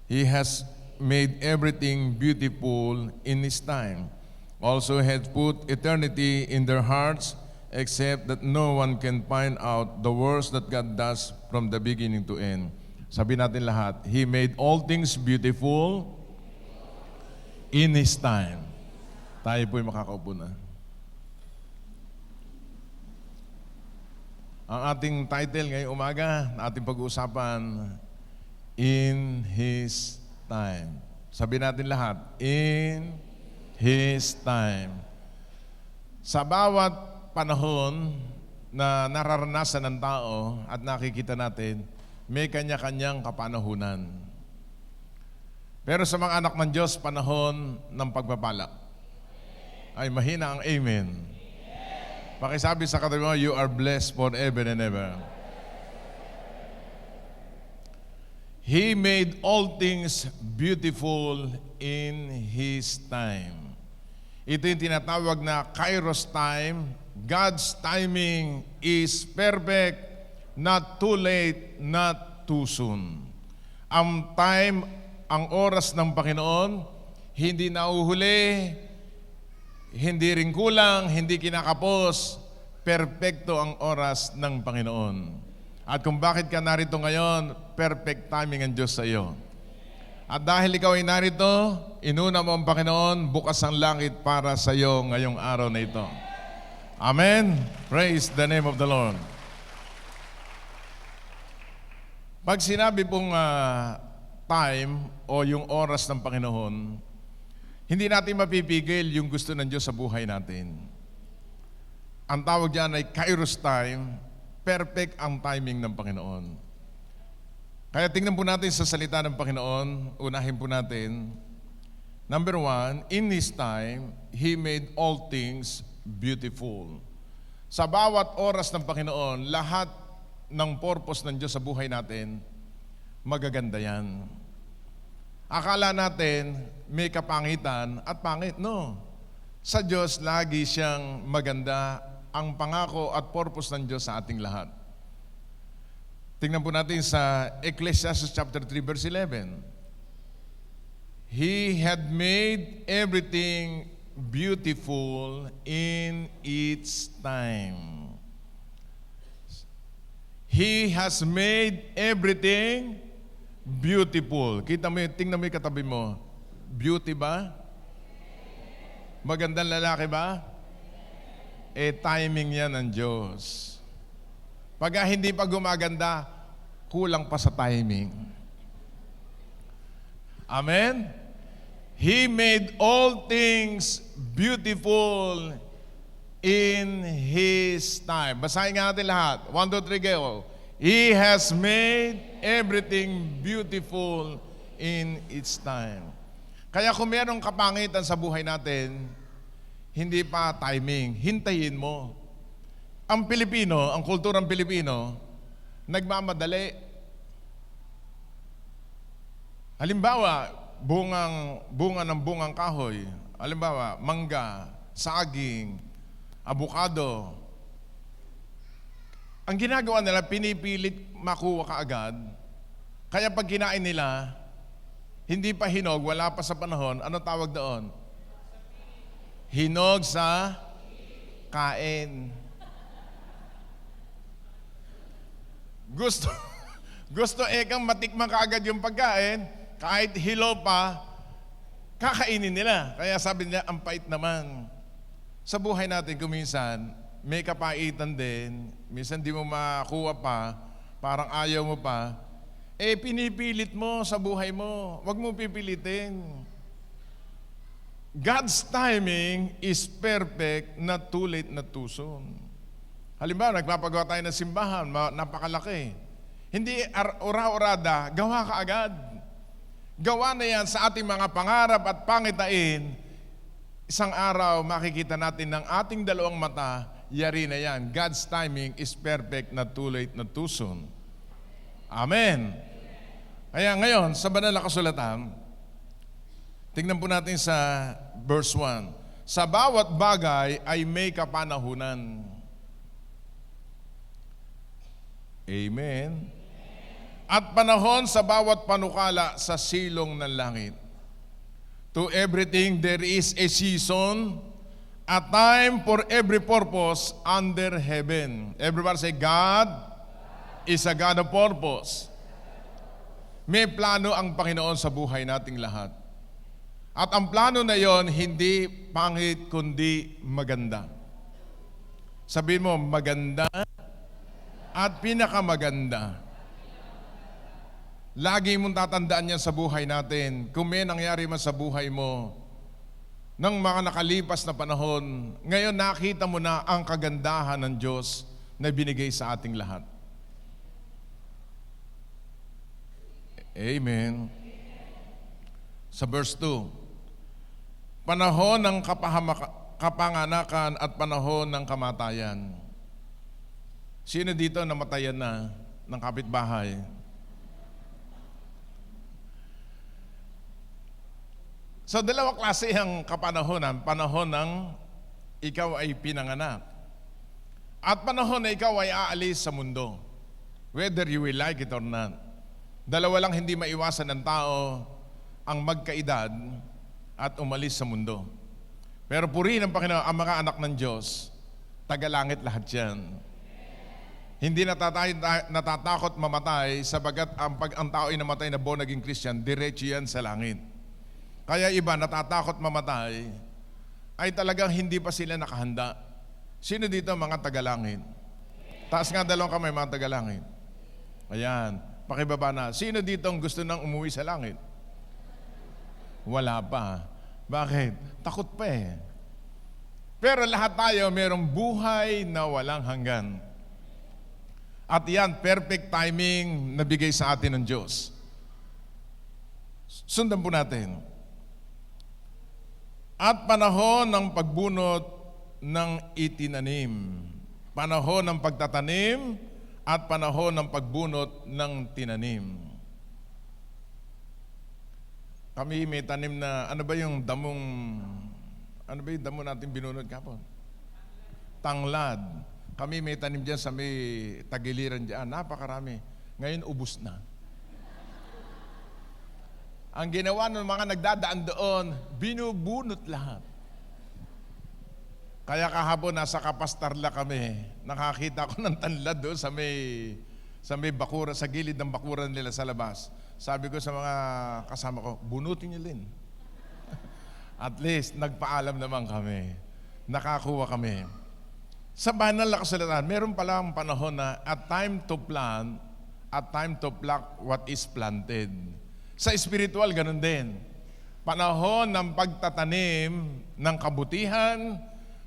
He has made everything beautiful in his time. Also has put eternity in their hearts, except that no one can find out the works that God does from the beginning to end. Sabi natin lahat, He made all things beautiful in His time. Tayo po'y makakaupo na. Ang ating title ngayong umaga, na ating pag-uusapan, In His Time. Sabi natin lahat, In His Time. Sa bawat panahon na nararanasan ng tao at nakikita natin, may kanya-kanyang kapanahunan. Pero sa mga anak ng Diyos, panahon ng pagpapala. Ay mahina ang amen. Pakisabi sa katabi mo, you are blessed forever and ever. He made all things beautiful in His time. Ito yung tinatawag na Kairos time. God's timing is perfect, not too late, not too soon. Ang time, ang oras ng Panginoon, hindi nauhuli, hindi rin kulang, hindi kinakapos, perpekto ang oras ng Panginoon. At kung bakit ka narito ngayon, perfect timing ang Diyos sa iyo. At dahil ikaw ay narito, inuna mo ang Panginoon, bukas ang langit para sa iyo ngayong araw na ito. Amen. Praise the name of the Lord. Pag sinabi pong time o yung oras ng Panginoon, hindi natin mapipigil yung gusto ng Diyos sa buhay natin. Ang tawag diyan ay Kairos time, perfect ang timing ng Panginoon. Kaya tingnan po natin sa salita ng Panginoon, unahin po natin. Number 1, in His time, He made all things beautiful. Sa bawat oras ng Panginoon, lahat ng purpose ng Diyos sa buhay natin, magaganda yan. Akala natin may kapangitan at pangit. No. Sa Diyos, lagi siyang maganda ang pangako at purpose ng Diyos sa ating lahat. Tingnan po natin sa Ecclesiastes chapter 3 verse 11. He had made everything beautiful in its time. He has made everything beautiful. Kita mo yun, tingnan mo yung katabi mo. Beauty ba? Magandang lalaki ba? Timing yan ng Diyos. Pagka hindi pa gumaganda, kulang pa sa timing. Amen? He made all things beautiful in His time. Basahin nga natin lahat. 1, 2, 3, go. He has made everything beautiful in its time. Kaya kung merong kapangitan sa buhay natin, hindi pa timing, hintayin mo. Ang Pilipino, ang kulturang Pilipino, nagmamadali. Halimbawa, bunga ng bungang kahoy. Halimbawa, mangga, saging, abukado. Ang ginagawa nila, pinipilit makuha kaagad. Kaya pag kinain nila, hindi pa hinog, wala pa sa panahon, ano tawag doon? Hinog sa kain. Gusto ekang matikman kaagad yung pagkain, kahit hilaw pa, kakainin nila. Kaya sabi nila, ang pait naman. Sa buhay natin kuminsan, may kapaitan din, minsan di mo makuha pa, parang ayaw mo pa, pinipilit mo sa buhay mo. Huwag mo pipilitin. God's timing is perfect, not too late, not too soon. Halimbawa, nagpapagawa tayo ng simbahan, napakalaki. Hindi ura-urada, gawa ka agad. Gawa na yan sa ating mga pangarap at pangitain. Isang araw, makikita natin ng ating dalawang mata, yari na yan. God's timing is perfect, not too late, not too soon. Amen. Kaya ngayon, sa banal na kasulatan, tingnan po natin sa verse 1. Sa bawat bagay ay may kapanahunan. Amen. At panahon sa bawat panukala sa silong ng langit. To everything there is a season, a time for every purpose under heaven. Everybody say, God is a God of purpose. May plano ang Panginoon sa buhay nating lahat. At ang plano na yon hindi pangit kundi maganda. Sabihin mo, maganda at pinakamaganda. Lagi mong tatandaan yan sa buhay natin. Kung may nangyari man sa buhay mo, ng mga nakalipas na panahon, ngayon nakita mo na ang kagandahan ng Diyos na binigay sa ating lahat. Amen. Sa verse 2, panahon ng kapanganakan at panahon ng kamatayan. Sino dito namatayan na ng kapitbahay? So, dalawang klase ang kapanahonan. Panahon ng ikaw ay pinanganak. At panahon na ikaw ay aalis sa mundo. Whether you will like it or not. Dalawa lang hindi maiwasan ng tao ang magkaedad at umalis sa mundo. Pero purihin ang Panginoon, ang mga anak ng Diyos, tagalangit lahat yan. Hindi natatakot mamatay sabagat ang tao ay namatay na born again Christian, diretso yan sa langit. Kaya iba natatakot mamatay ay talagang hindi pa sila nakahanda. Sino dito mga tagalangit? Taas nga dalawang kamay mga tagalangit. Ayan, pakibaba na. Sino dito ang gusto nang umuwi sa langit? Wala pa. Bakit? Takot pa eh. Pero lahat tayo mayroong buhay na walang hanggan. At yan, perfect timing na bigay sa atin ng Diyos. Sundan po natin. At panahon ng pagbunot ng itinanim. Panahon ng pagtatanim at panahon ng pagbunot ng tinanim. Kami may tanim na, ano ba yung damo natin binunod kapon? Tanglad. Kami may tanim dyan sa may tagiliran dyan. Napakarami. Ngayon, ubus na. Ang ginawa ng mga nagdadaan doon, binubunot lahat. Kaya kahapon, nasa Kapastarla kami. Nakakita ko ng tanlad doon sa may sa may bakura, sa gilid ng bakuran nila sa labas. Sabi ko sa mga kasama ko, bunutin niyo din. At least, nagpaalam naman kami. Nakakuha kami. Sa banal na kasulatan, meron palang panahon na a time to plant, a time to pluck what is planted. Sa spiritual, ganun din. Panahon ng pagtatanim ng kabutihan,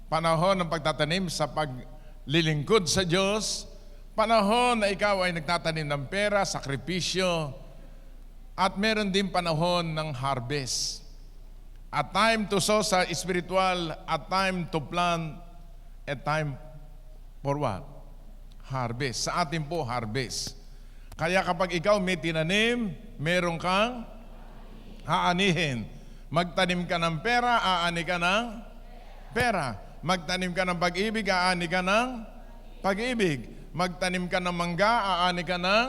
panahon ng pagtatanim sa paglilingkod sa Diyos, panahon na ikaw ay nagtatanim ng pera, sakripisyo, at meron din panahon ng harvest. A time to sow sa spiritual, a time to plant, a time for what? Harvest. Sa atin po, harvest. Kaya kapag ikaw may tinanim, meron kang aanihin. Magtanim ka ng pera, aani ka ng pera. Magtanim ka ng pag-ibig, aani ka ng pag-ibig. Magtanim ka ng mangga, aani ka ng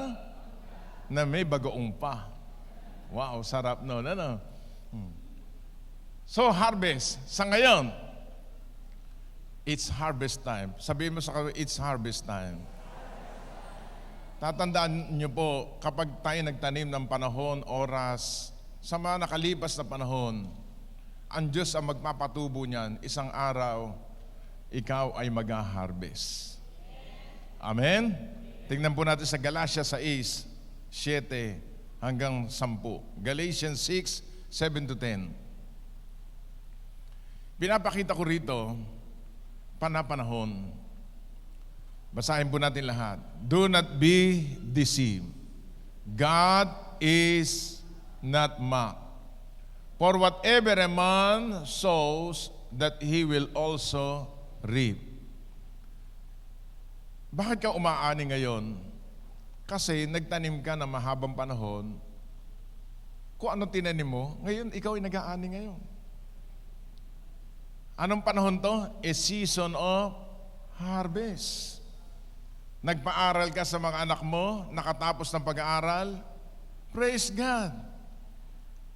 na may bagoong pa. Wow, sarap no, ano? So, harvest. Sa ngayon, it's harvest time. Sabihin mo sa kanya, it's harvest time. Tatandaan niyo po, kapag tayo nagtanim ng panahon, oras, sa mga nakalipas na panahon, ang Diyos ang magpapatubo niyan, isang araw, ikaw ay mag-harvest. Amen? Tingnan po natin sa Galatians 6, 7 hanggang 10. Galatians 6, 7 to 10. Pinapakita ko rito, panapanahon. Basahin po natin lahat. Do not be deceived. God is not mocked. For whatever a man sows, that he will also reap. Bakit ka umaani ngayon? Kasi nagtanim ka na mahabang panahon. Kung ano tinanim mo, ngayon ikaw ay nag-aani ngayon. Anong panahon to? A season of harvest. Nagpaaral ka sa mga anak mo, nakatapos ng pag-aaral, praise God.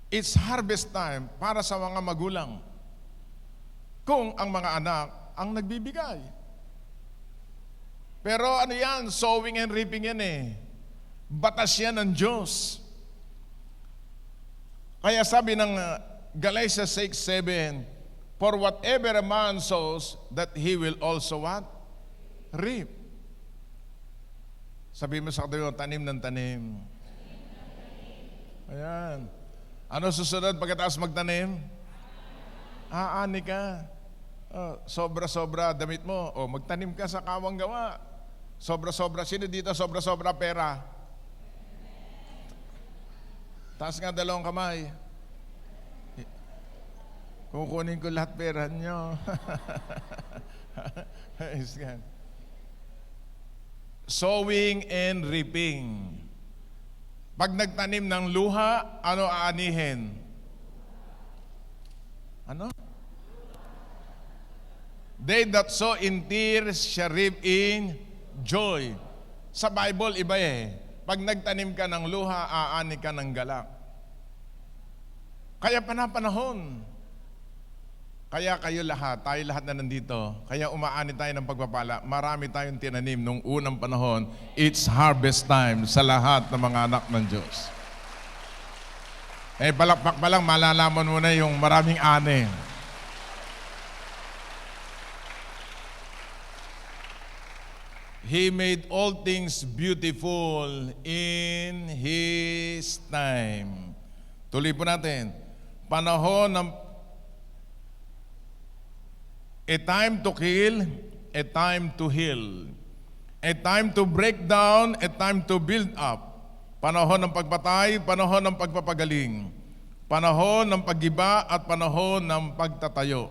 It's harvest time para sa mga magulang. Kung ang mga anak ang nagbibigay. Pero ano yan? Sowing and reaping yan eh. Batas yan ng Diyos. Kaya sabi ng Galatians 6:7, for whatever a man sows, that he will also what? Reap. Sabi mo sa katayo, tanim ng tanim. Ayan. Ano susunod pagkatapos magtanim? Aani ka. Oh, sobra-sobra damit mo. O magtanim ka sa kawang gawa. Sobra-sobra. Sino dito sobra-sobra pera? Taas nga dalawang kamay. Kukunin ko lahat pera nyo. Sowing and reaping. Pag nagtanim ng luha, ano aanihin? Ano? They that sow in tears shall reap in joy. Sa Bible, iba eh. Pag nagtanim ka ng luha, aani ka ng galak. Kaya panapanahon. Kaya kayo lahat, tayo lahat na nandito, kaya umaani tayo ng pagpapala. Marami tayong tinanim nung unang panahon. It's harvest time sa lahat ng mga anak ng Diyos. Eh, palakpak pa lang, malalaman mo na yung maraming ani. He made all things beautiful in His time. Tuloy po natin. Panahon ng a time to kill, a time to heal. A time to break down, a time to build up. Panahon ng pagpatay, panahon ng pagpapagaling. Panahon ng paggiba at panahon ng pagtatayo.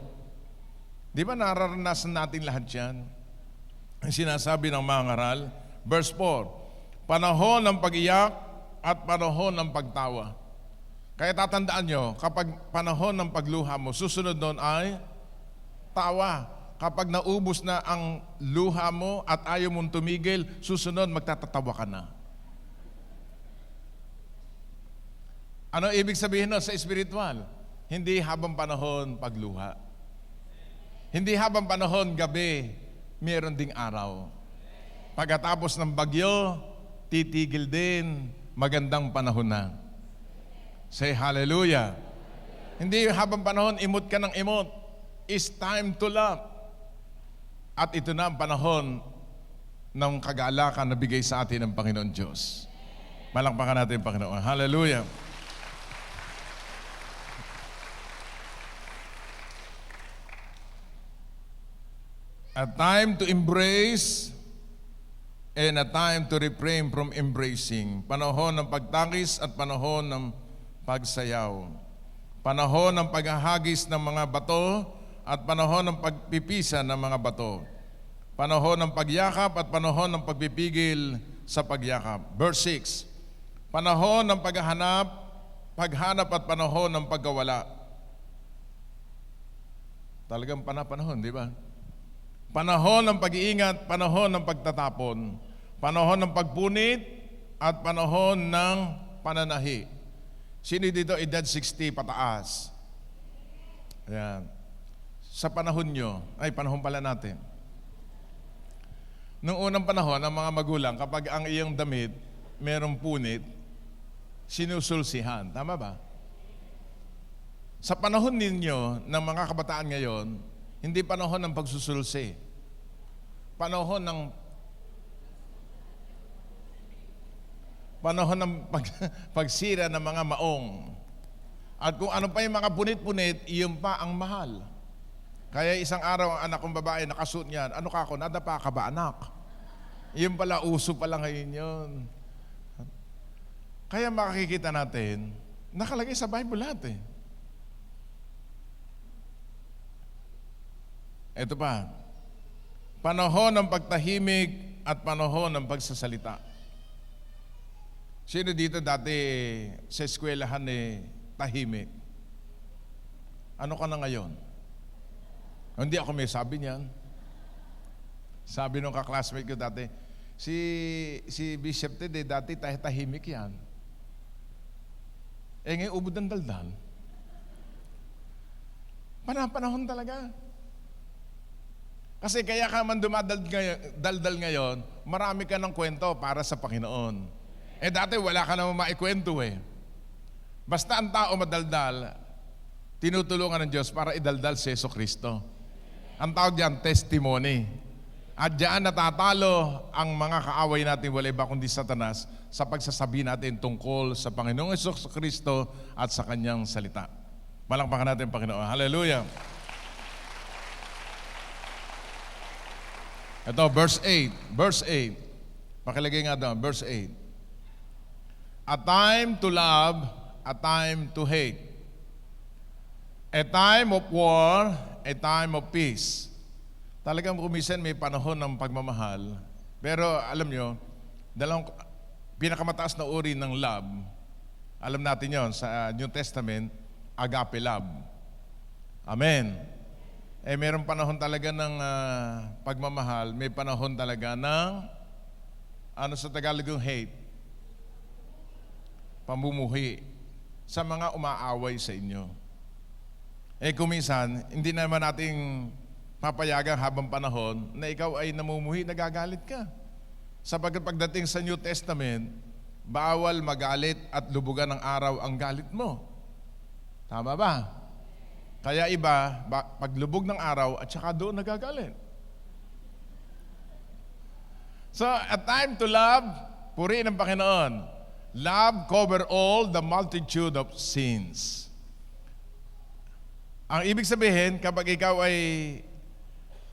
Di ba nararanasan natin lahat yan? Ang sinasabi ng mga ngaral, verse 4, panahon ng pag-iyak at panahon ng pagtawa. Kaya tatandaan nyo, kapag panahon ng pagluha mo, susunod doon ay tawa. Kapag naubos na ang luha mo at ayaw mong tumigil, susunod magtatatawa ka na. Ano ibig sabihin nun sa spiritual? Hindi habang panahon pagluha. Hindi habang panahon gabi, meron ding araw. Pagkatapos ng bagyo, titigil din, magandang panahon na. Say hallelujah. Hindi habang panahon, imot ka ng imot. It's time to love. At ito na ang panahon ng kagalakan na bigay sa atin ng Panginoon Diyos. Malakpakan natin ang Panginoon. Hallelujah. A time to embrace and a time to refrain from embracing. Panahon ng pagtangis at panahon ng pagsayaw. Panahon ng paghahagis ng mga bato at panahon ng pagpipisa ng mga bato. Panahon ng pagyakap at panahon ng pagpipigil sa pagyakap. Verse 6. Panahon ng paghanap at panahon ng pagkawala. Talagang panahon, di ba? Panahon ng pag-iingat, panahon ng pagtatapon, panahon ng pagpunit, at panahon ng pananahi. Sino dito edad 60 pataas? Ayan. Sa panahon nyo, panahon pala natin. Noong unang panahon, ang mga magulang, kapag ang iyong damit merong punit, sinusulsihan. Tama ba? Sa panahon ninyo ng mga kabataan ngayon, hindi panahon ng pagsusulsi. Panahon ng pagsira ng mga maong. At kung ano pa yung mga punit-punit, iyon pa ang mahal. Kaya isang araw ang anak kong babae nakasuot niyan, ano ka ako, nadapa ka ba anak? Iyon pala, uso pala ngayon yun. Kaya makikita natin, nakalagay sa Bible lahat eh. Ito pa, panahon ng pagtahimik at panahon ng pagsasalita. Sino dito dati sa eskwelahan tahimik? Ano ka na ngayon? Hindi ako may sabi niyan. Sabi nung kaklasmate ko dati, si Bishop Ted dati tahimik yan. Ngayon ubod ng daldal. Panahon talaga. Kasi kaya ka man dumadaldal ngayon, marami ka ng kwento para sa Panginoon. Dati wala ka naman maikwento eh. Basta ang tao madaldal, tinutulungan ng Diyos para idaldal si Jesucristo. Ang tawag diyan, testimony. At diyan natatalo ang mga kaaway natin, wala iba kundi Satanas, sa pagsasabi natin tungkol sa Panginoong Jesucristo at sa Kanyang salita. Palakpakan natin Panginoon. Hallelujah. Ito, verse 8. Verse 8. Pakilagay nga doon, verse 8. A time to love, a time to hate. A time of war, a time of peace. Talagang kumisan may panahon ng pagmamahal. Pero alam nyo, dalawang pinakamataas na uri ng love, alam natin yon sa New Testament, agape love. Amen. Mayroong panahon talaga ng pagmamahal, may panahon talaga ng, ano sa Tagalog yung hate? Pamumuhi sa mga umaaway sa inyo. Kuminsan, hindi naman nating papayagan habang panahon na ikaw ay namumuhi, nagagalit ka. Sapagkat pagdating sa New Testament, bawal magalit at lubugan ng araw ang galit mo. Tama ba? Kaya iba, paglubog ng araw at saka doon nagagalit. So, a time to love, purihin ang Panginoon. Love cover all the multitude of sins. Ang ibig sabihin, kapag ikaw ay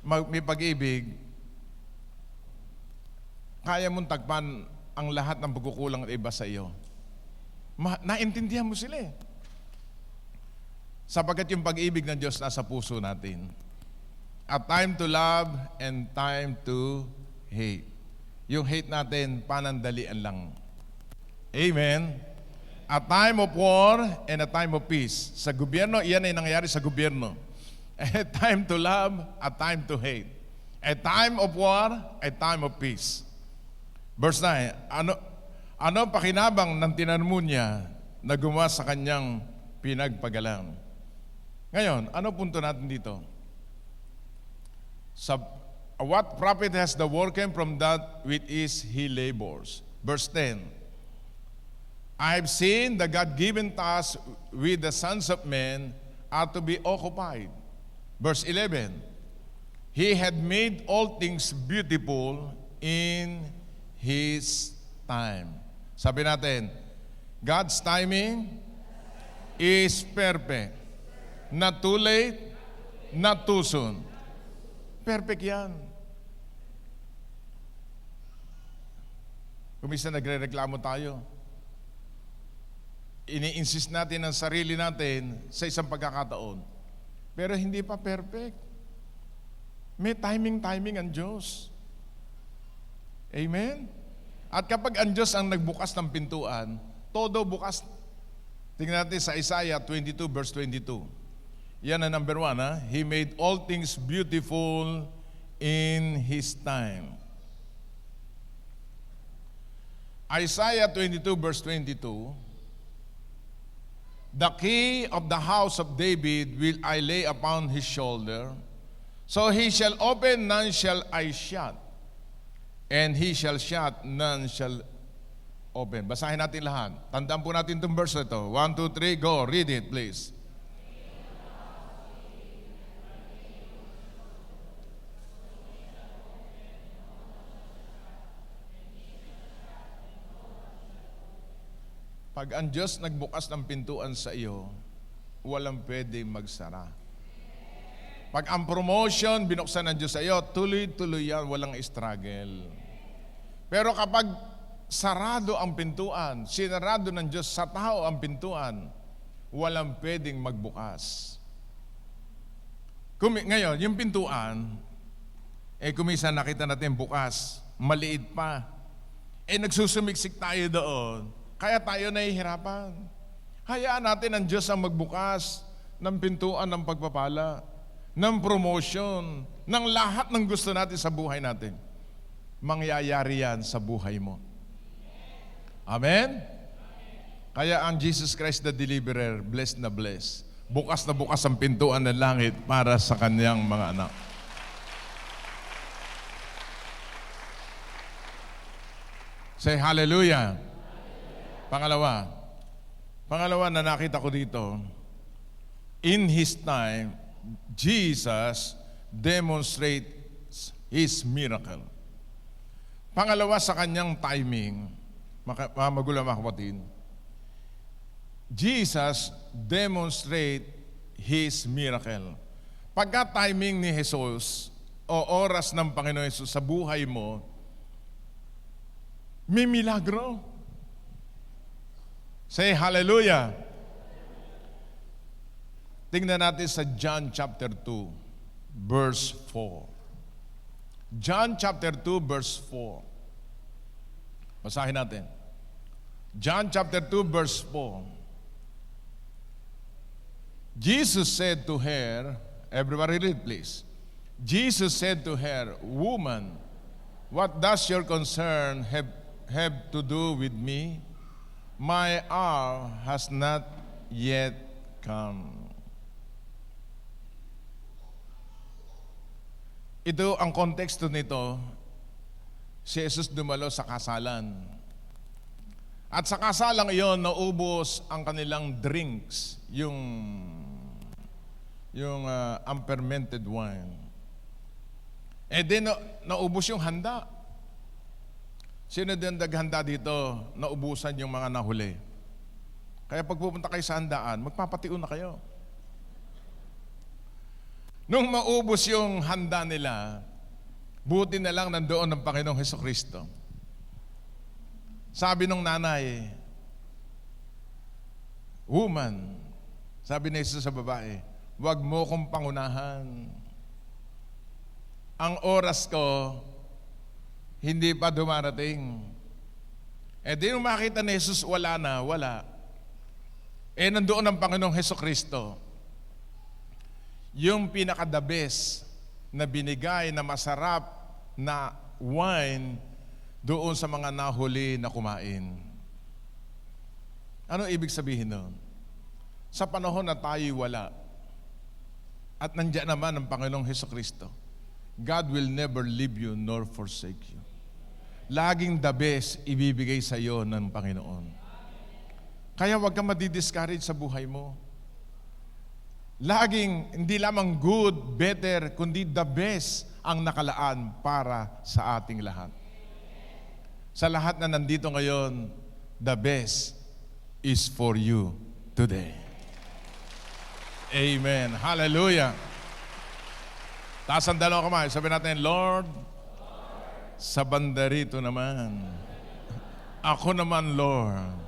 may pag-ibig, kaya mong tagpan ang lahat ng pagkukulang ng iba sa iyo. Naintindihan mo sila eh. Sapagkat yung pag-ibig ng Diyos nasa puso natin. A time to love and time to hate. Yung hate natin, panandalian lang. Amen. A time of war and a time of peace. Sa gobyerno, iyan ay nangyayari sa gobyerno. A time to love, a time to hate. A time of war, a time of peace. Verse 9, ano pakinabang ng tinanmo niya na gumawa sa kanyang pinagpagalang? Ngayon, ano punto natin dito? What profit has the workman from that which is he labors? Verse 10. I've seen the God-given task with the sons of men are to be occupied. Verse 11. He had made all things beautiful in His time. Sabi natin, God's timing is perfect. Not too late, not too soon. Perfect yan. Kung minsan nagre-reklamo tayo, ini-insist natin ang sarili natin sa isang pagkakataon. Pero hindi pa perfect. May timing ang Diyos. Amen? At kapag ang Diyos ang nagbukas ng pintuan, todo bukas. Tingnan natin sa Isaiah 22 verse 22. Yan ang number 1. He made all things beautiful in His time. Isaiah 22 verse 22. The key of the house of David will I lay upon his shoulder. So he shall open, none shall I shut. And he shall shut, none shall open. Basahin natin lahat. Tandaan po natin itong verse na ito. 1, 2, 3, go. Read it, please. Pag ang Diyos nagbukas ng pintuan sa iyo, walang pwedeng magsara. Pag ang promotion binuksan ng Diyos sa iyo, tuloy-tuloy yan, walang struggle. Pero kapag sarado ang pintuan, sinarado ng Diyos sa tao ang pintuan, walang pwedeng magbukas. Ngayon, yung pintuan, kumisa nakita natin bukas, maliit pa. Nagsusumiksik tayo doon. Kaya tayo nahihirapan. Hayaan natin ang Diyos ang magbukas ng pintuan ng pagpapala, ng promotion, ng lahat ng gusto natin sa buhay natin. Mangyayari yan sa buhay mo. Amen? Kaya ang Jesus Christ the Deliverer, blessed na blessed. Bukas na bukas ang pintuan ng langit para sa kanyang mga anak. Say hallelujah. Pangalawa na nakita ko dito, in His time, Jesus demonstrates His miracle. Pangalawa sa kanyang timing, mga magulang mga kapatid, Jesus demonstrate His miracle. Pagka timing ni Jesus o oras ng Panginoon Jesus sa buhay mo, may milagro. Say hallelujah. Tingnan natin sa John chapter 2, verse 4. John chapter 2, verse 4. Basahin natin. John chapter 2, verse 4. Jesus said to her, everybody read please. Jesus said to her, Woman, what does your concern have to do with me? My hour has not yet come. Ito ang konteksto nito, si Jesus dumalo sa kasalan. At sa kasalang iyon, naubos ang kanilang drinks, yung unfermented wine. Then naubos yung handa. Sino din naghanda dito, naubusan yung mga nahuli? Kaya pag pupunta kayo sa handaan, magpapatiun na kayo. Nung maubos yung handa nila, buti na lang nandoon ng Panginoong Hesukristo. Sabi nung nanay, Woman, sabi ni Jesus sa babae, huwag mo kong pangunahan. Ang oras ko, hindi pa dumarating. Di nung makita ni Jesus, wala na, wala. Nandoon ang Panginoong Hesukristo. Yung pinaka-the best na binigay na masarap na wine doon sa mga nahuli na kumain. Ano ibig sabihin nun? Sa panahon na tayo'y wala, at nandiyan naman ang Panginoong Hesukristo, God will never leave you nor forsake you. laging the best ibibigay sa iyo ng Panginoon. Kaya huwag kang madi-discourage sa buhay mo. Laging hindi lamang good, better, kundi the best ang nakalaan para sa ating lahat. Sa lahat na nandito ngayon, the best is for you today. Amen. Hallelujah. Taas ang dalawang kamay. Sabi natin, Lord, sa banda rito naman. Ako naman, Lord.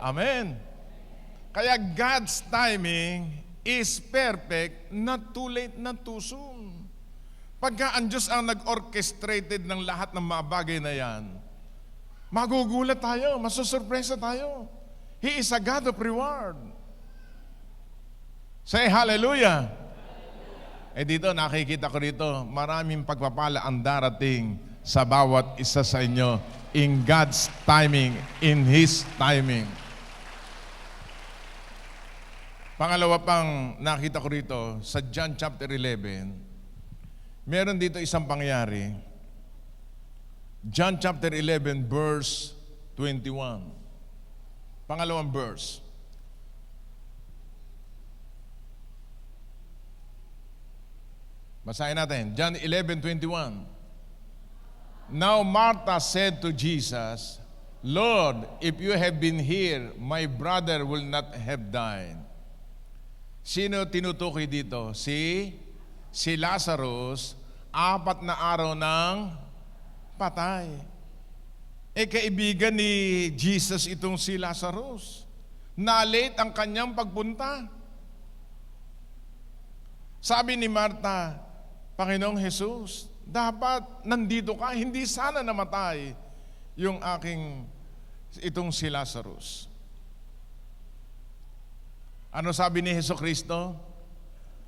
Amen. Kaya God's timing is perfect, not too late, not too soon. Pagka ang Diyos ang nag-orchestrated ng lahat ng mga bagay na yan, magugulat tayo, masusurpresa tayo. He is a God of reward. Say hallelujah. Dito, nakikita ko rito, maraming pagpapala ang darating sa bawat isa sa inyo in God's timing, in His timing. Pangalawa pang nakita ko rito, sa John chapter 11, meron dito isang pangyari. John chapter 11 verse 21. Pangalawang verse. Basahin natin. John 11:21. Now Martha said to Jesus, Lord, if you have been here, my brother will not have died. Sino tinutukoy dito? Si Lazarus, 4 na araw ng patay. Kaibigan ni Jesus itong si Lazarus. Na-late ang kanyang pagpunta. Sabi ni Marta, Panginoong Jesus, dapat nandito ka, hindi sana namatay yung itong si Lazarus. Ano sabi ni Jesucristo?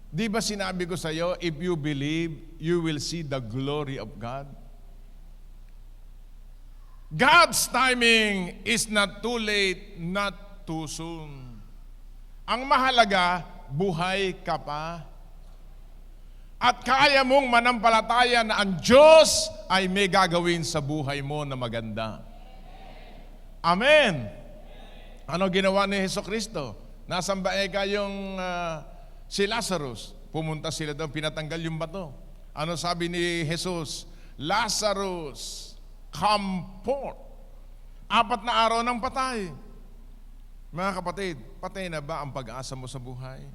Di ba sinabi ko sa iyo, if you believe, you will see the glory of God? God's timing is not too late, not too soon. Ang mahalaga, buhay ka pa. At kaya mong manampalataya na ang Diyos ay may gagawin sa buhay mo na maganda. Amen. Ano ginawa ni Jesucristo? Nasaan ba yung si Lazarus? Pumunta sila doon, pinatanggal yung bato. Ano sabi ni Jesus? Lazarus, come forth. 4 na araw ng patay. Mga kapatid, patay na ba ang pag-asa mo sa buhay?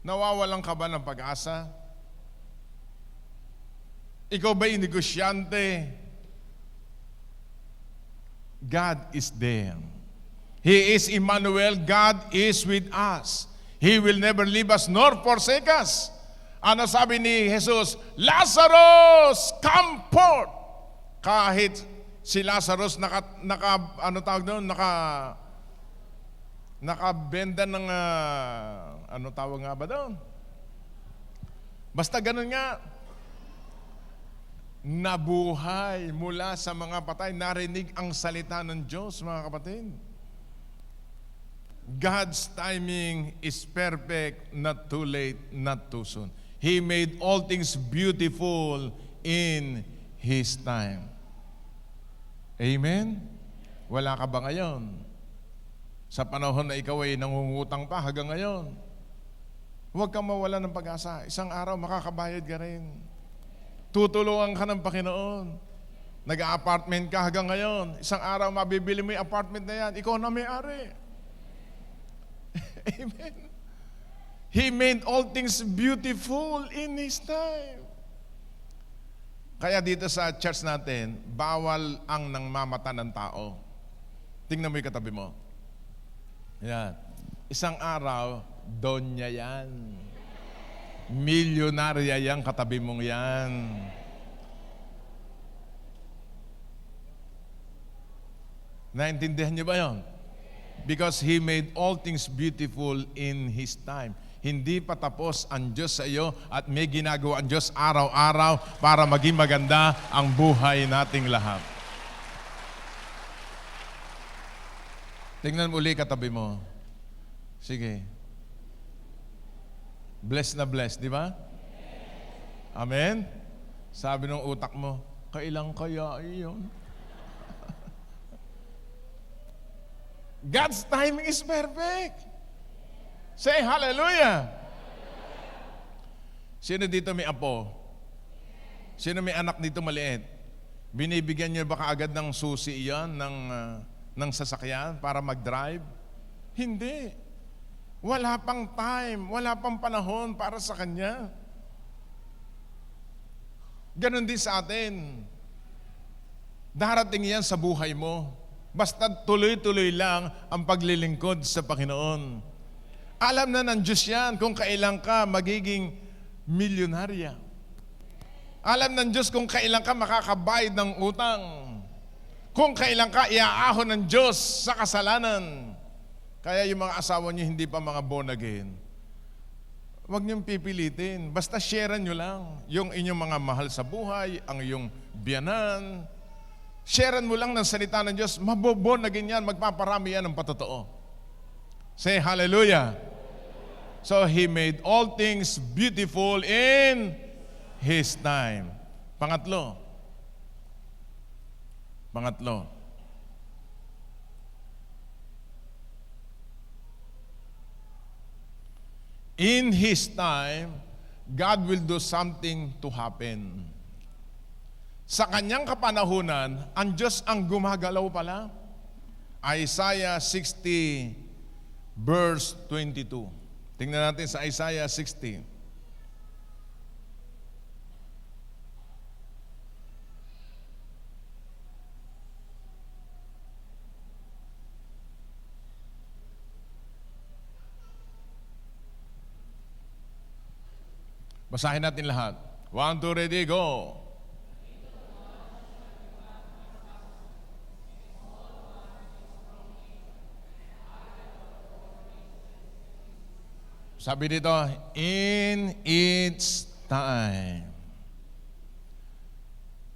Nawawalan ka ba ng pag-asa? Ikaw ba'y negosyante? God is there. He is Emmanuel, God is with us. He will never leave us nor forsake us. Ano sabi ni Jesus? Lazarus, come forth! Kahit si Lazarus nakabenda ng ano tawag nga ba doon? Basta ganun nga. Nabuhay mula sa mga patay, narinig ang salita ng Diyos, mga kapatid. God's timing is perfect, not too late, not too soon. He made all things beautiful in His time. Amen? Wala ka ba ngayon? Sa panahon na ikaw ay nangungutang pa hanggang ngayon, huwag kang mawala ng pag-asa. Isang araw makakabayad ka rin. Tutulungan ka ng Panginoon. Nag-a-apartment ka hanggang ngayon. Isang araw mabibili mo yung apartment na yan. Ikaw na may-ari. Amen. He made all things beautiful in His time. Kaya dito sa church natin, bawal ang nangmamata ng tao. Tingnan mo yung katabi mo. Yan. Isang araw, donya yan. Milyonarya yan, katabi mong yan. Naintindihan niyo ba yun? Because He made all things beautiful in His time. Hindi pa tapos ang Diyos sa iyo at may ginagawa ang Diyos araw-araw para maging maganda ang buhay nating lahat. Tingnan mo uli katabi mo. Sige. Blessed na blessed, di ba? Amen? Sabi ng utak mo, kailan kaya iyon? God's timing is perfect. Say hallelujah. Sino dito may apo? Sino may anak dito maliit? Binibigyan niyo ba kaagad ng susi iyan, ng sasakyan para mag-drive? Hindi. Wala pang time, wala pang panahon para sa kanya. Ganon din sa atin. Darating yan sa buhay mo. Basta tuloy-tuloy lang ang paglilingkod sa Panginoon. Alam na ng Diyos yan kung kailan ka magiging milyonarya. Alam ng Diyos kung kailan ka makakabayad ng utang. Kung kailan ka iaahon ng Diyos sa kasalanan. Kaya yung mga asawa niyo hindi pa mga born again, huwag niyong pipilitin. Basta sharean niyo lang yung inyong mga mahal sa buhay, ang iyong biyanan. Sharean mo lang ng salita ng Diyos, maboborn again yan, magpaparami yan ng patotoo. Say hallelujah. So He made all things beautiful in His time. Pangatlo. In His time, God will do something to happen. Sa kanyang kapanahunan, ang Diyos ang gumagalaw pala. Isaiah 60 verse 22. Tingnan natin sa Isaiah 60. Basahin natin lahat. 1, 2, ready, go! Sabi dito, in its time,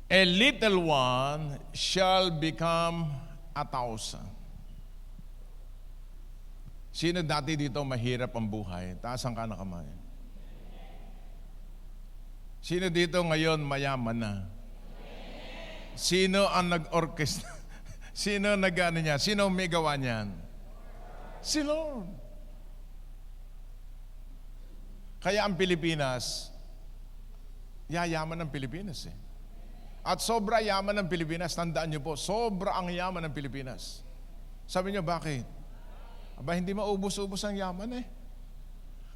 a little one shall become 1,000. Sino dati dito mahirap ang buhay? Taas ang kanang kamay. Sino dito ngayon mayaman na? Sino ang nag-orchestra? Sino nag-ano niya? Sino may gawa niyan? Si Lord. Kaya ang Pilipinas, yayaman ng Pilipinas eh. At sobra yaman ng Pilipinas, tandaan niyo po, sobra ang yaman ng Pilipinas. Sabi niyo, bakit? Aba, hindi maubos-ubos ang yaman eh.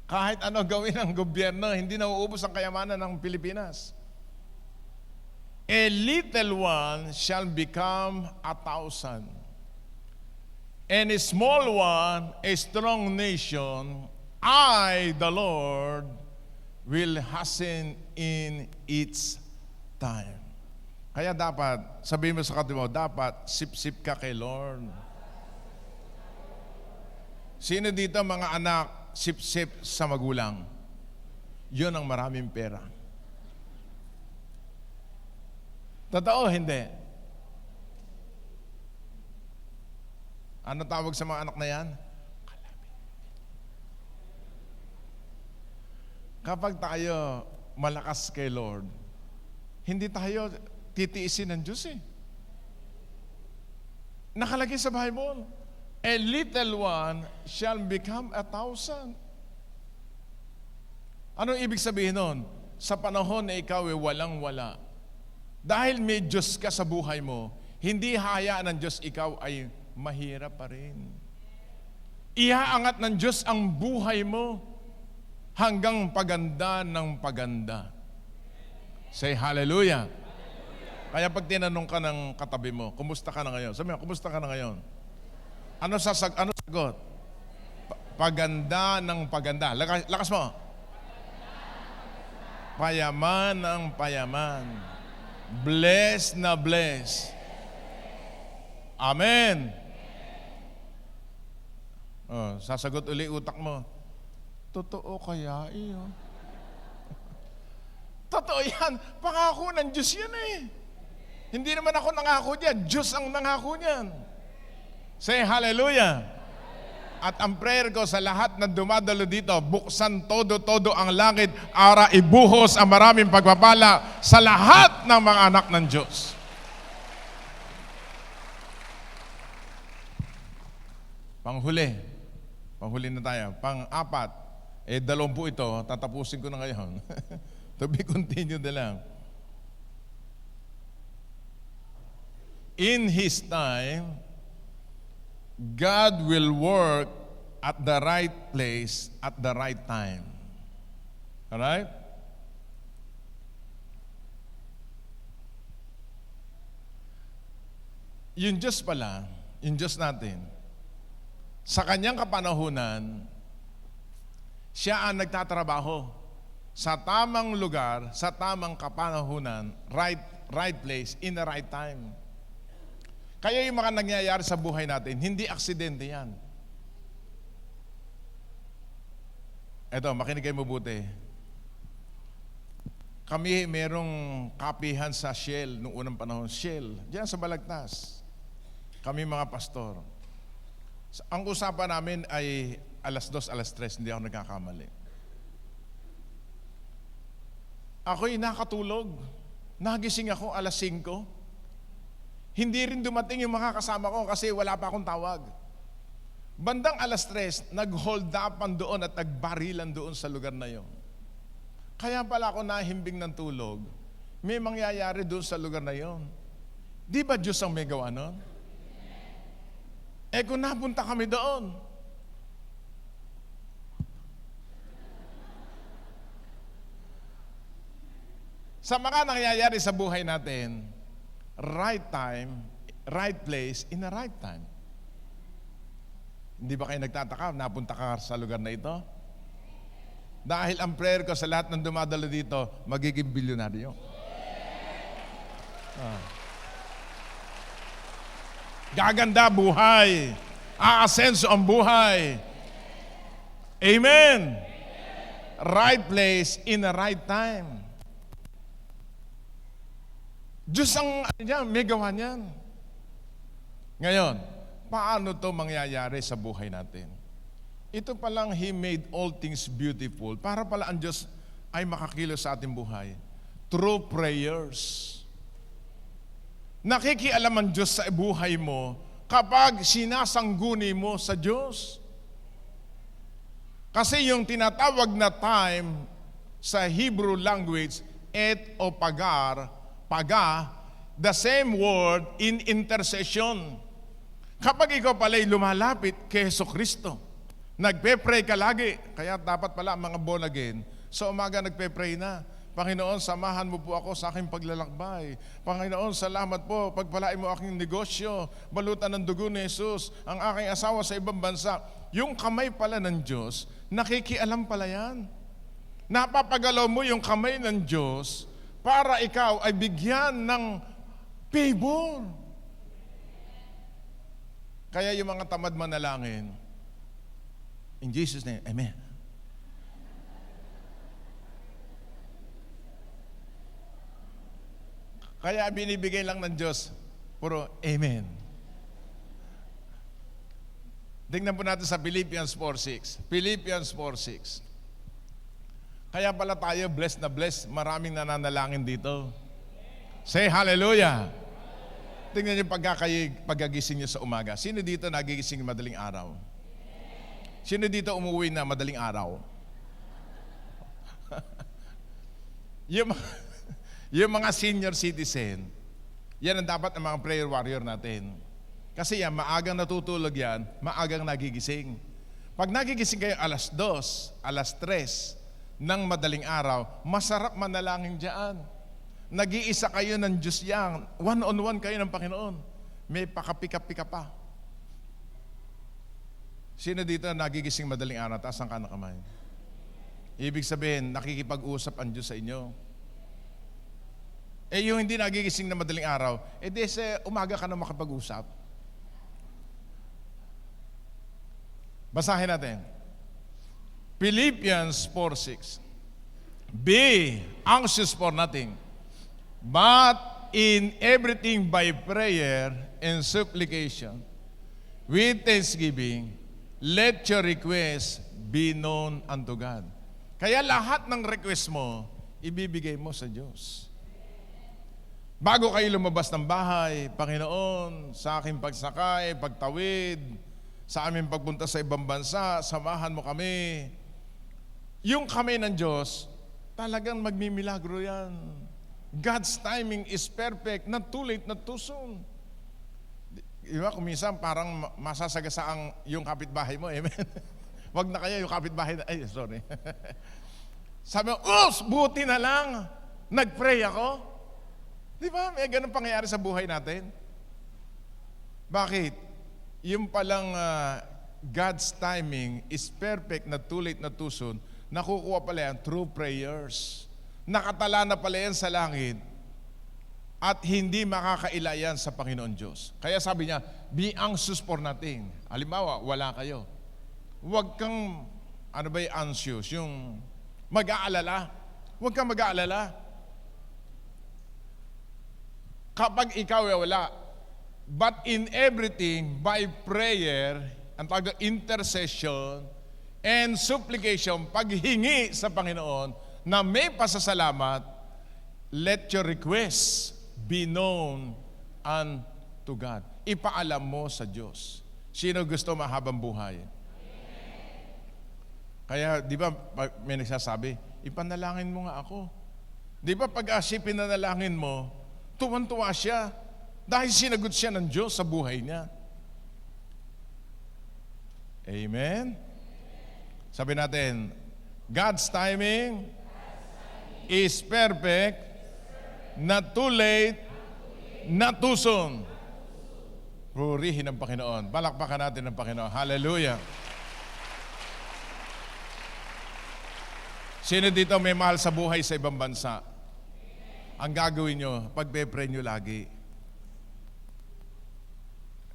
Kahit ano gawin ng gobyerno, hindi nauubos ang kayamanan ng Pilipinas. A little one shall become 1,000. And a small one, a strong nation, I, the Lord, will hasten in its time. Kaya dapat, sabihin mo sa katabi mo, dapat sip-sip ka kay Lord. Sino dito mga anak, sip-sip sa magulang? Yun ang maraming pera. Totoo, hindi? Ano tawag sa mga anak na yan? Kapag tayo malakas kay Lord, hindi tayo titiisin ng Diyos eh. Nakalagay sa Bible, a little one shall become 1,000. Anong ibig sabihin nun? Sa panahon na ikaw ay walang-wala, dahil may Diyos ka sa buhay mo, hindi hayaan ng Diyos ikaw ay mahirap pa rin. Iaangat ng Diyos ang buhay mo hanggang paganda ng paganda. Say hallelujah. Kaya pag tinanong ka ng katabi mo, kumusta ka na ngayon? Sabi mo, kumusta ka na ngayon? Ano sagot? Paganda ng paganda. Lakas mo. Payaman ng payaman. Bless na bless. Amen. Oh, sasagot uli utak mo. Totoo kaya iyo? Totoo yan. Pangako ng Diyos yan eh. Hindi naman ako nangako diyan. Diyos ang nangako niyan. Say hallelujah. At ang prayer ko sa lahat na dumadalo dito, buksan todo-todo ang langit para ibuhos ang maraming pagpapala sa lahat ng mga anak ng Diyos. Panghuli. Panghuli na tayo. Pang-apat. 20 ito. Tatapusin ko na ngayon. To be continued na lang. In His time, God will work at the right place at the right time. Alright? Yung Diyos pala, yung Diyos natin, sa kanyang kapanahunan, siya ang nagtatrabaho sa tamang lugar, sa tamang kapanahunan, right place, in the right time. Kaya yung mga nangyayari sa buhay natin, hindi aksidente yan. Eto, makinig kayo mabuti. Kami merong kapihan sa Shell noong unang panahon. Shell, diyan sa Balagtas. Kami mga pastor. Ang usapan namin ay 2:00, 3:00, hindi ako nagkakamali. Ako'y nakatulog. Nagising ako 5:00. Hindi rin dumating yung mga kasama ko kasi wala pa akong tawag. Bandang 3:00, nag-hold upan doon at nagbarilan doon sa lugar na yon. Kaya pala ako nahimbing ng tulog. May mangyayari doon sa lugar na yon. Di ba Diyos ang may gawa nun? Kung napunta kami doon, sa mga nangyayari sa buhay natin, right time, right place, in the right time. Hindi ba kayo nagtataka, napunta ka sa lugar na ito? Dahil ang prayer ko sa lahat ng dumadalo dito, magiging bilyonaryo. Gaganda buhay. Aasenso ang buhay. Amen. Right place in the right time. Diyos ang may gawa niyan. Ngayon, paano to mangyayari sa buhay natin? Ito palang He made all things beautiful. Para pala ang Diyos ay makakilos sa ating buhay. Through prayers. Nakikialam ang Diyos sa buhay mo kapag sinasangguni mo sa Diyos. Kasi yung tinatawag na time sa Hebrew language, et o paga, the same word in intercession. Kapag ikaw pala'y lumalapit kay Jesucristo, nagpe-pray ka lagi, kaya dapat pala mga born again, sa umaga nagpe-pray na, Panginoon, samahan mo po ako sa aking paglalakbay. Panginoon, salamat po, pagpalain mo aking negosyo, balutan ng dugo ni Jesus, ang aking asawa sa ibang bansa. Yung kamay pala ng Diyos, nakikialam pala yan. Napapagalaw mo yung kamay ng Diyos para ikaw ay bigyan ng favor. Kaya yung mga tamad manalangin, in Jesus' name, Amen. Kaya binibigay lang ng Diyos, puro Amen. Tingnan po natin sa Philippians 4:6. Philippians 4:6. Kaya pala tayo blessed na blessed. Maraming nananalangin dito. Say hallelujah. Tingnan niyo pagkagising niyo sa umaga. Sino dito nagigising madaling araw? Sino dito umuwi na madaling araw? Yung mga senior citizen, yan ang dapat ang mga prayer warrior natin. Kasi yan, maagang natutulog yan, maagang nagigising. Pag nagigising kayo 2:00, 3:00 ng madaling araw, masarap manalangin dyan. Nag-iisa kayo ng Diyos yan. One-on-one kayo ng Panginoon. May pakapika-pika pa. Sino dito nagigising madaling araw? Taas ang kanang kamay. Ibig sabihin, nakikipag-usap ang Diyos sa inyo. Yung hindi nagigising na madaling araw, sa umaga ka na makapag-usap. Basahin natin. Philippians 4:6. Be anxious for nothing, but in everything by prayer and supplication, with thanksgiving, let your request be known unto God. Kaya lahat ng request mo, ibibigay mo sa Diyos. Bago kayo lumabas ng bahay, Panginoon, sa aking pagsakay, pagtawid, sa aming pagpunta sa ibang bansa, samahan mo kami. Yung kami ng Diyos, talagang magmimilagro yan. God's timing is perfect, not too late, not too soon. Diba, kung minsan parang masasagasa ang yung kapitbahay mo, amen? Wag na kaya yung kapitbahay na, ay, sorry. Sabi mo, buti na lang, nag-pray ako. Di ba, may ganun pangyayari sa buhay natin. Bakit? Yung palang God's timing is perfect, not too late, not too soon, nakukuha pala yan through prayers. Nakatala na pala yan sa langit at hindi makakaila yan sa Panginoon Diyos. Kaya sabi niya, be anxious for nothing. Halimbawa, wala kayo. Huwag kang, anxious? Yung mag-aalala. Huwag kang mag-aalala. Kapag ikaw ay wala, but in everything, by prayer, ang tawag na intercession, and supplication, paghingi sa Panginoon, na may pasasalamat, let your requests be known unto God. Ipaalam mo sa Diyos. Sino gusto mahabang buhay? Kaya, di ba, may nagsasabi, ipanalangin mo nga ako. Di ba, pag pinanalangin mo, tuwan-tuwa siya. Dahil sinagot siya ng Diyos sa buhay niya. Amen? Sabi natin, God's timing is perfect, not too late, not too soon. Purihin ang Panginoon. Palakpakan natin ang Panginoon. Hallelujah. Sino dito may mahal sa buhay sa ibang bansa? Ang gagawin nyo, pagpe-pray nyo lagi,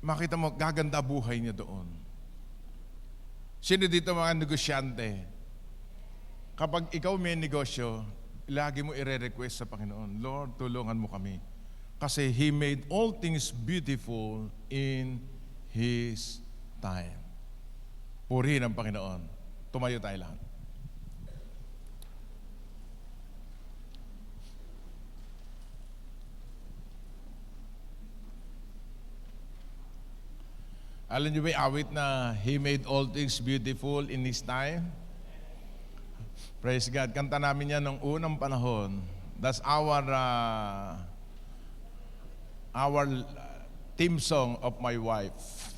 makita mo, gaganda buhay niya doon. Sino dito mga negosyante? Kapag ikaw may negosyo, lagi mo ire-request sa Panginoon, Lord, tulungan mo kami. Kasi He made all things beautiful in His time. Purihin ang Panginoon. Tumayo tayo lahat. Alam niyo ba yung awit na He made all things beautiful in His time? Praise God. Kanta namin yan nung unang panahon. That's our theme song of my wife.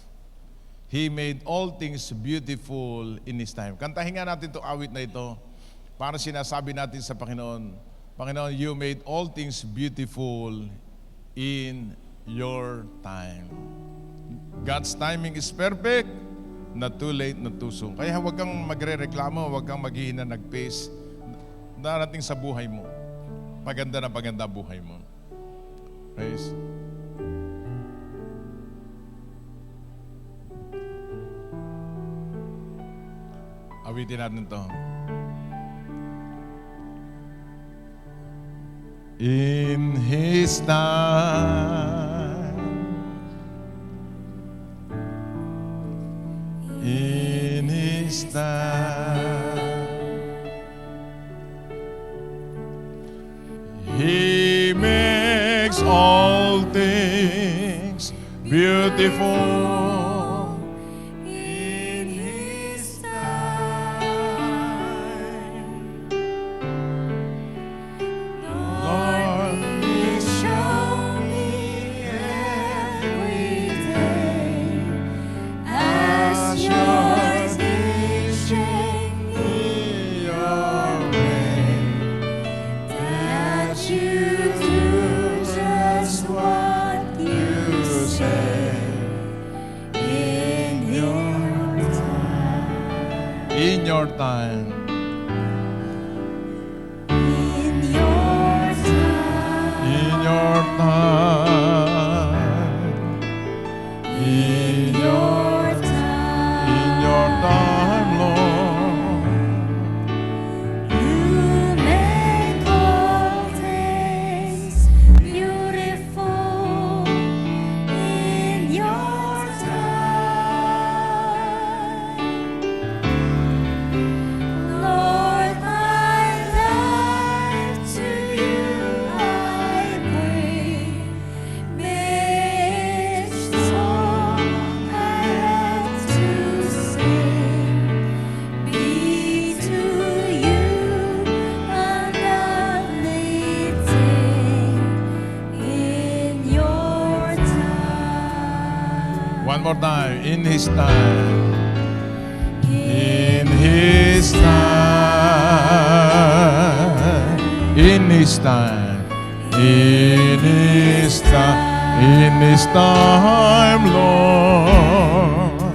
He made all things beautiful in His time. Kantahin nga natin itong awit na ito para sinasabi natin sa Panginoon, Panginoon, You made all things beautiful in Your time. God's timing is perfect, not too late, not too soon. Kaya huwag kang magre-reklamo, huwag kang maghihina nag-pace. Darating sa buhay mo. Paganda na paganda buhay mo. Praise. Awitin natin to. In His time, in His time, He makes all things beautiful. In His time, Lord, please show me every day as yours is in your way, that you do just what you say in your time. In your time. In your time. In your time. In your time. In your time, Lord. You make all things beautiful in your time. One more time. In His time. In His time. In His time. In His time. In His time, Lord.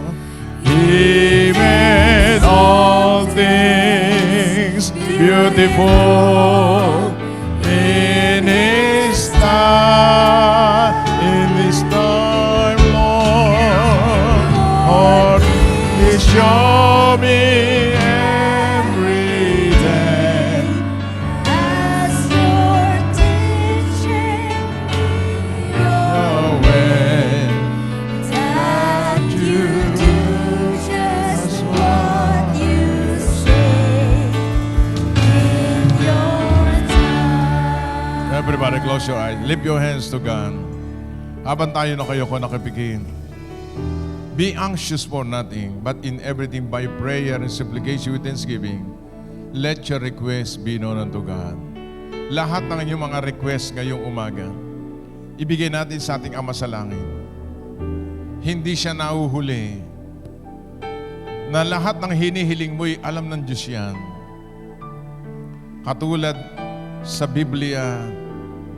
He made all things beautiful. In His time. In His time, Lord. He show me every day. As you're teaching me The way that you do just what you say in your time. Everybody, close your eyes. Lift your hands to God. Habang tayo na kayo ko nakipigin. Be anxious for nothing, but in everything by prayer and supplication with thanksgiving, let your requests be known unto God. Lahat ng inyong mga requests ngayong umaga, ibigay natin sa ating Ama sa Langit. Hindi siya nahuhuli. Na lahat ng hinihiling mo'y alam ng Diyos yan. Katulad sa Biblia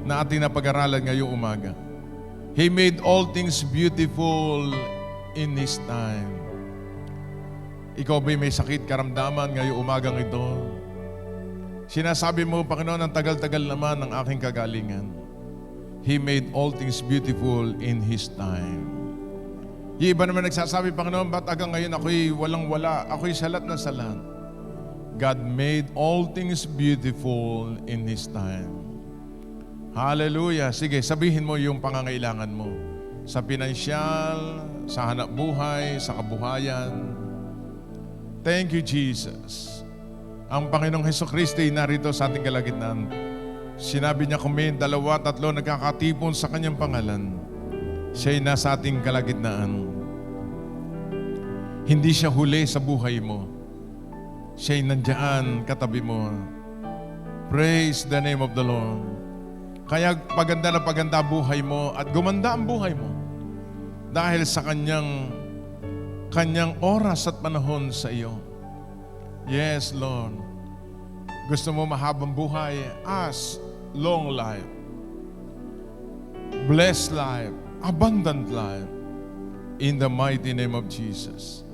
na ating napag-aralan ngayong umaga. He made all things beautiful in His time. Ikaw ba'y may sakit, karamdaman ngayong umagang ito? Sinasabi mo, Panginoon, ang tagal-tagal naman ng aking kagalingan. He made all things beautiful in His time. Yung iba naman nagsasabi, Panginoon, ba't hanggang ngayon ako'y walang-wala, ako'y salat na salat? God made all things beautiful in His time. Hallelujah. Sige, sabihin mo yung pangangailangan mo. Sa pinansyal, sa hanap buhay, sa kabuhayan. Thank you, Jesus. Ang Panginoong Hesukristo ay narito sa ating kalagitnaan. Sinabi niya kung may 2, 3 nagkakatipon sa kanyang pangalan, siya'y nasa ating kalagitnaan. Hindi siya huli sa buhay mo. Siya'y nandiyan katabi mo. Praise the name of the Lord. Kaya paganda na paganda buhay mo at gumanda ang buhay mo dahil sa kanyang oras at panahon sa iyo. Yes, Lord. Gusto mo mahabang buhay? Ask long life, blessed life, abundant life in the mighty name of Jesus.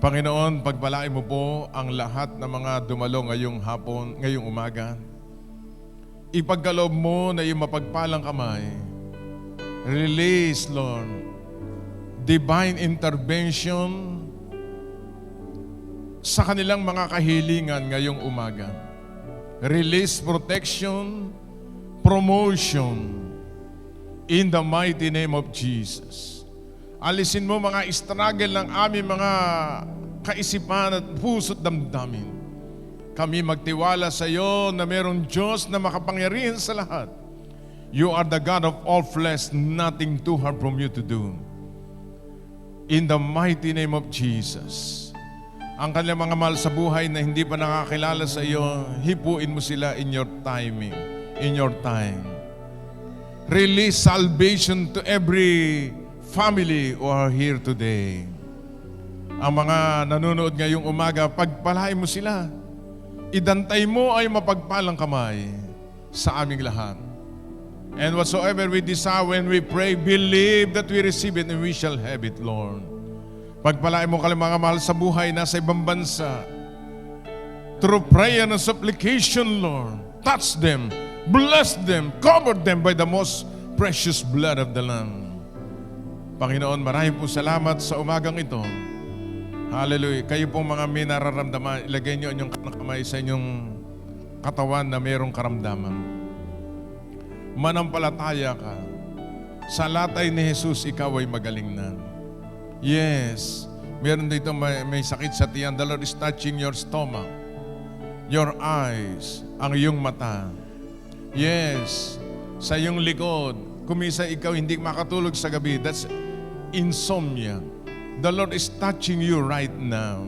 Panginoon, pagpalain mo po ang lahat ng mga dumalo ngayong hapon, ngayong umaga. Ipagkaloob mo na iyong mapagpalang kamay. Release, Lord, divine intervention sa kanilang mga kahilingan ngayong umaga. Release protection, promotion in the mighty name of Jesus. Alisin mo mga struggle ng aming mga kaisipan at puso't damdamin. Kami magtiwala sa iyo na mayroong Diyos na makapangyarihan sa lahat. You are the God of all flesh, nothing too hard from you to do. In the mighty name of Jesus. Ang kanilang mga mahal sa buhay na hindi pa nakakilala sa iyo, hipuin mo sila in your timing, in your time. Release salvation to every family who are here today. Ang mga nanonood ngayong umaga, pagpalain mo sila. Idantay mo ay mapagpalang kamay sa aming lahat. And whatsoever we desire when we pray, believe that we receive it and we shall have it, Lord. Pagpalain mo kami mga mahal sa buhay nasa ibang bansa. Through prayer and supplication, Lord, touch them, bless them, cover them by the most precious blood of the Lamb. Panginoon, maraming po salamat sa umagang ito. Hallelujah. Kayo pong mga may nararamdaman, ilagay niyo ang inyong kamay sa inyong katawan na mayroong karamdaman. Manampalataya ka. Sa latay ni Jesus, ikaw ay magaling na. Yes. Meron dito may sakit sa tiyan. The Lord is touching your stomach, your eyes, ang iyong mata. Yes. Sa iyong likod. Kumisa ikaw hindi makatulog sa gabi. That's insomnia. The Lord is touching you right now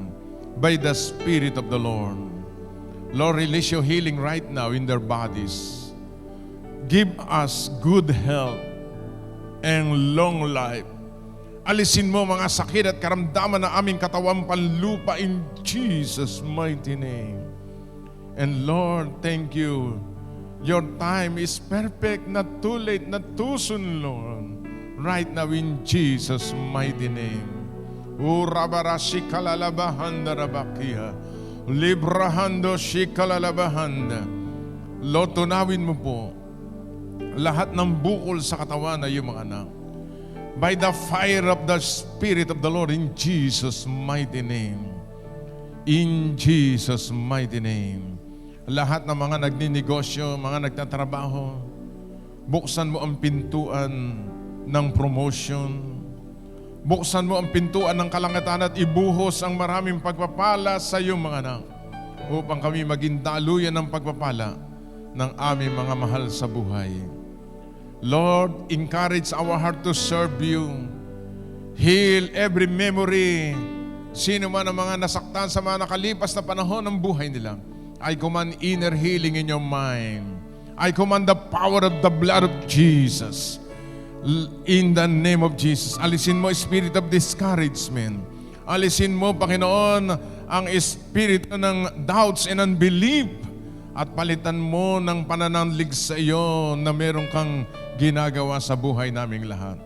by the Spirit of the Lord. Lord, release your healing right now in their bodies. Give us good health and long life. Alisin mo mga sakit at karamdaman na aming katawang panlupa in Jesus' mighty name. And Lord, thank you. Your time is perfect, not too late, not too soon, Lord. Right now in Jesus' mighty name. Urabara shikalalabahanda rabakia. Librahando shikalalabahanda. Lord, tunawin mo po lahat ng bukol sa katawan na iyong mga anak. By the fire of the Spirit of the Lord in Jesus' mighty name. In Jesus' mighty name. Lahat ng mga nagninegosyo, mga nagtatrabaho, buksan mo ang pintuan ng promotion. Buksan mo ang pintuan ng kalangitan at ibuhos ang maraming pagpapala sa iyong mga anak upang kami maging daluyan ng pagpapala ng aming mga mahal sa buhay. Lord, encourage our heart to serve you. Heal every memory. Sino man ang mga nasaktan sa mga nakalipas na panahon ng buhay nila. I command inner healing in your mind. I command the power of the blood of Jesus. In the name of Jesus. Alisin mo spirit of discouragement. Alisin mo, Panginoon, ang spirit ng doubts and unbelief. At palitan mo ng panananglig sa iyo na meron kang ginagawa sa buhay naming lahat.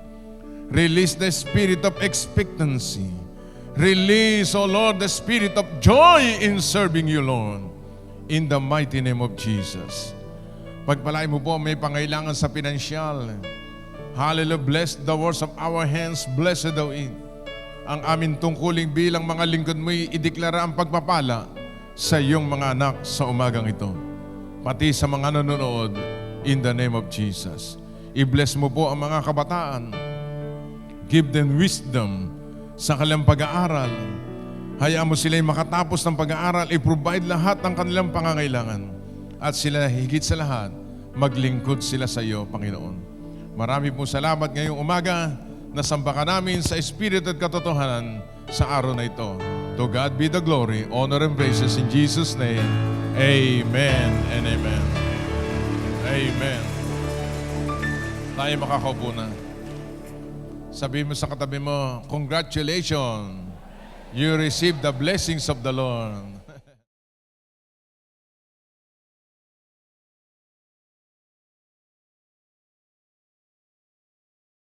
Release the spirit of expectancy. Release, O Lord, the spirit of joy in serving you, Lord. In the mighty name of Jesus. Pagpalain mo po, may pangailangan sa pinansyal. Hallelujah. Bless the works of our hands. Blessed thou it. Ang amin tungkuling bilang mga lingkod mo, ideklara ang pagpapala sa iyong mga anak sa umagang ito. Pati sa mga nanonood, in the name of Jesus. I-bless mo po ang mga kabataan. Give them wisdom sa kanilang pag-aaral. Hayaan mo sila'y makatapos ng pag-aaral, i-provide lahat ng kanilang pangangailangan. At sila higit sa lahat, maglingkod sila sa iyo, Panginoon. Marami pong salamat ngayong umaga. Nasamba ka namin sa Espiritu at katotohanan sa araw na ito. To God be the glory, honor and praises in Jesus' name. Amen and amen. Amen. Tayo makakaupo na. Sabihin mo sa katabi mo, congratulations. You received the blessings of the Lord.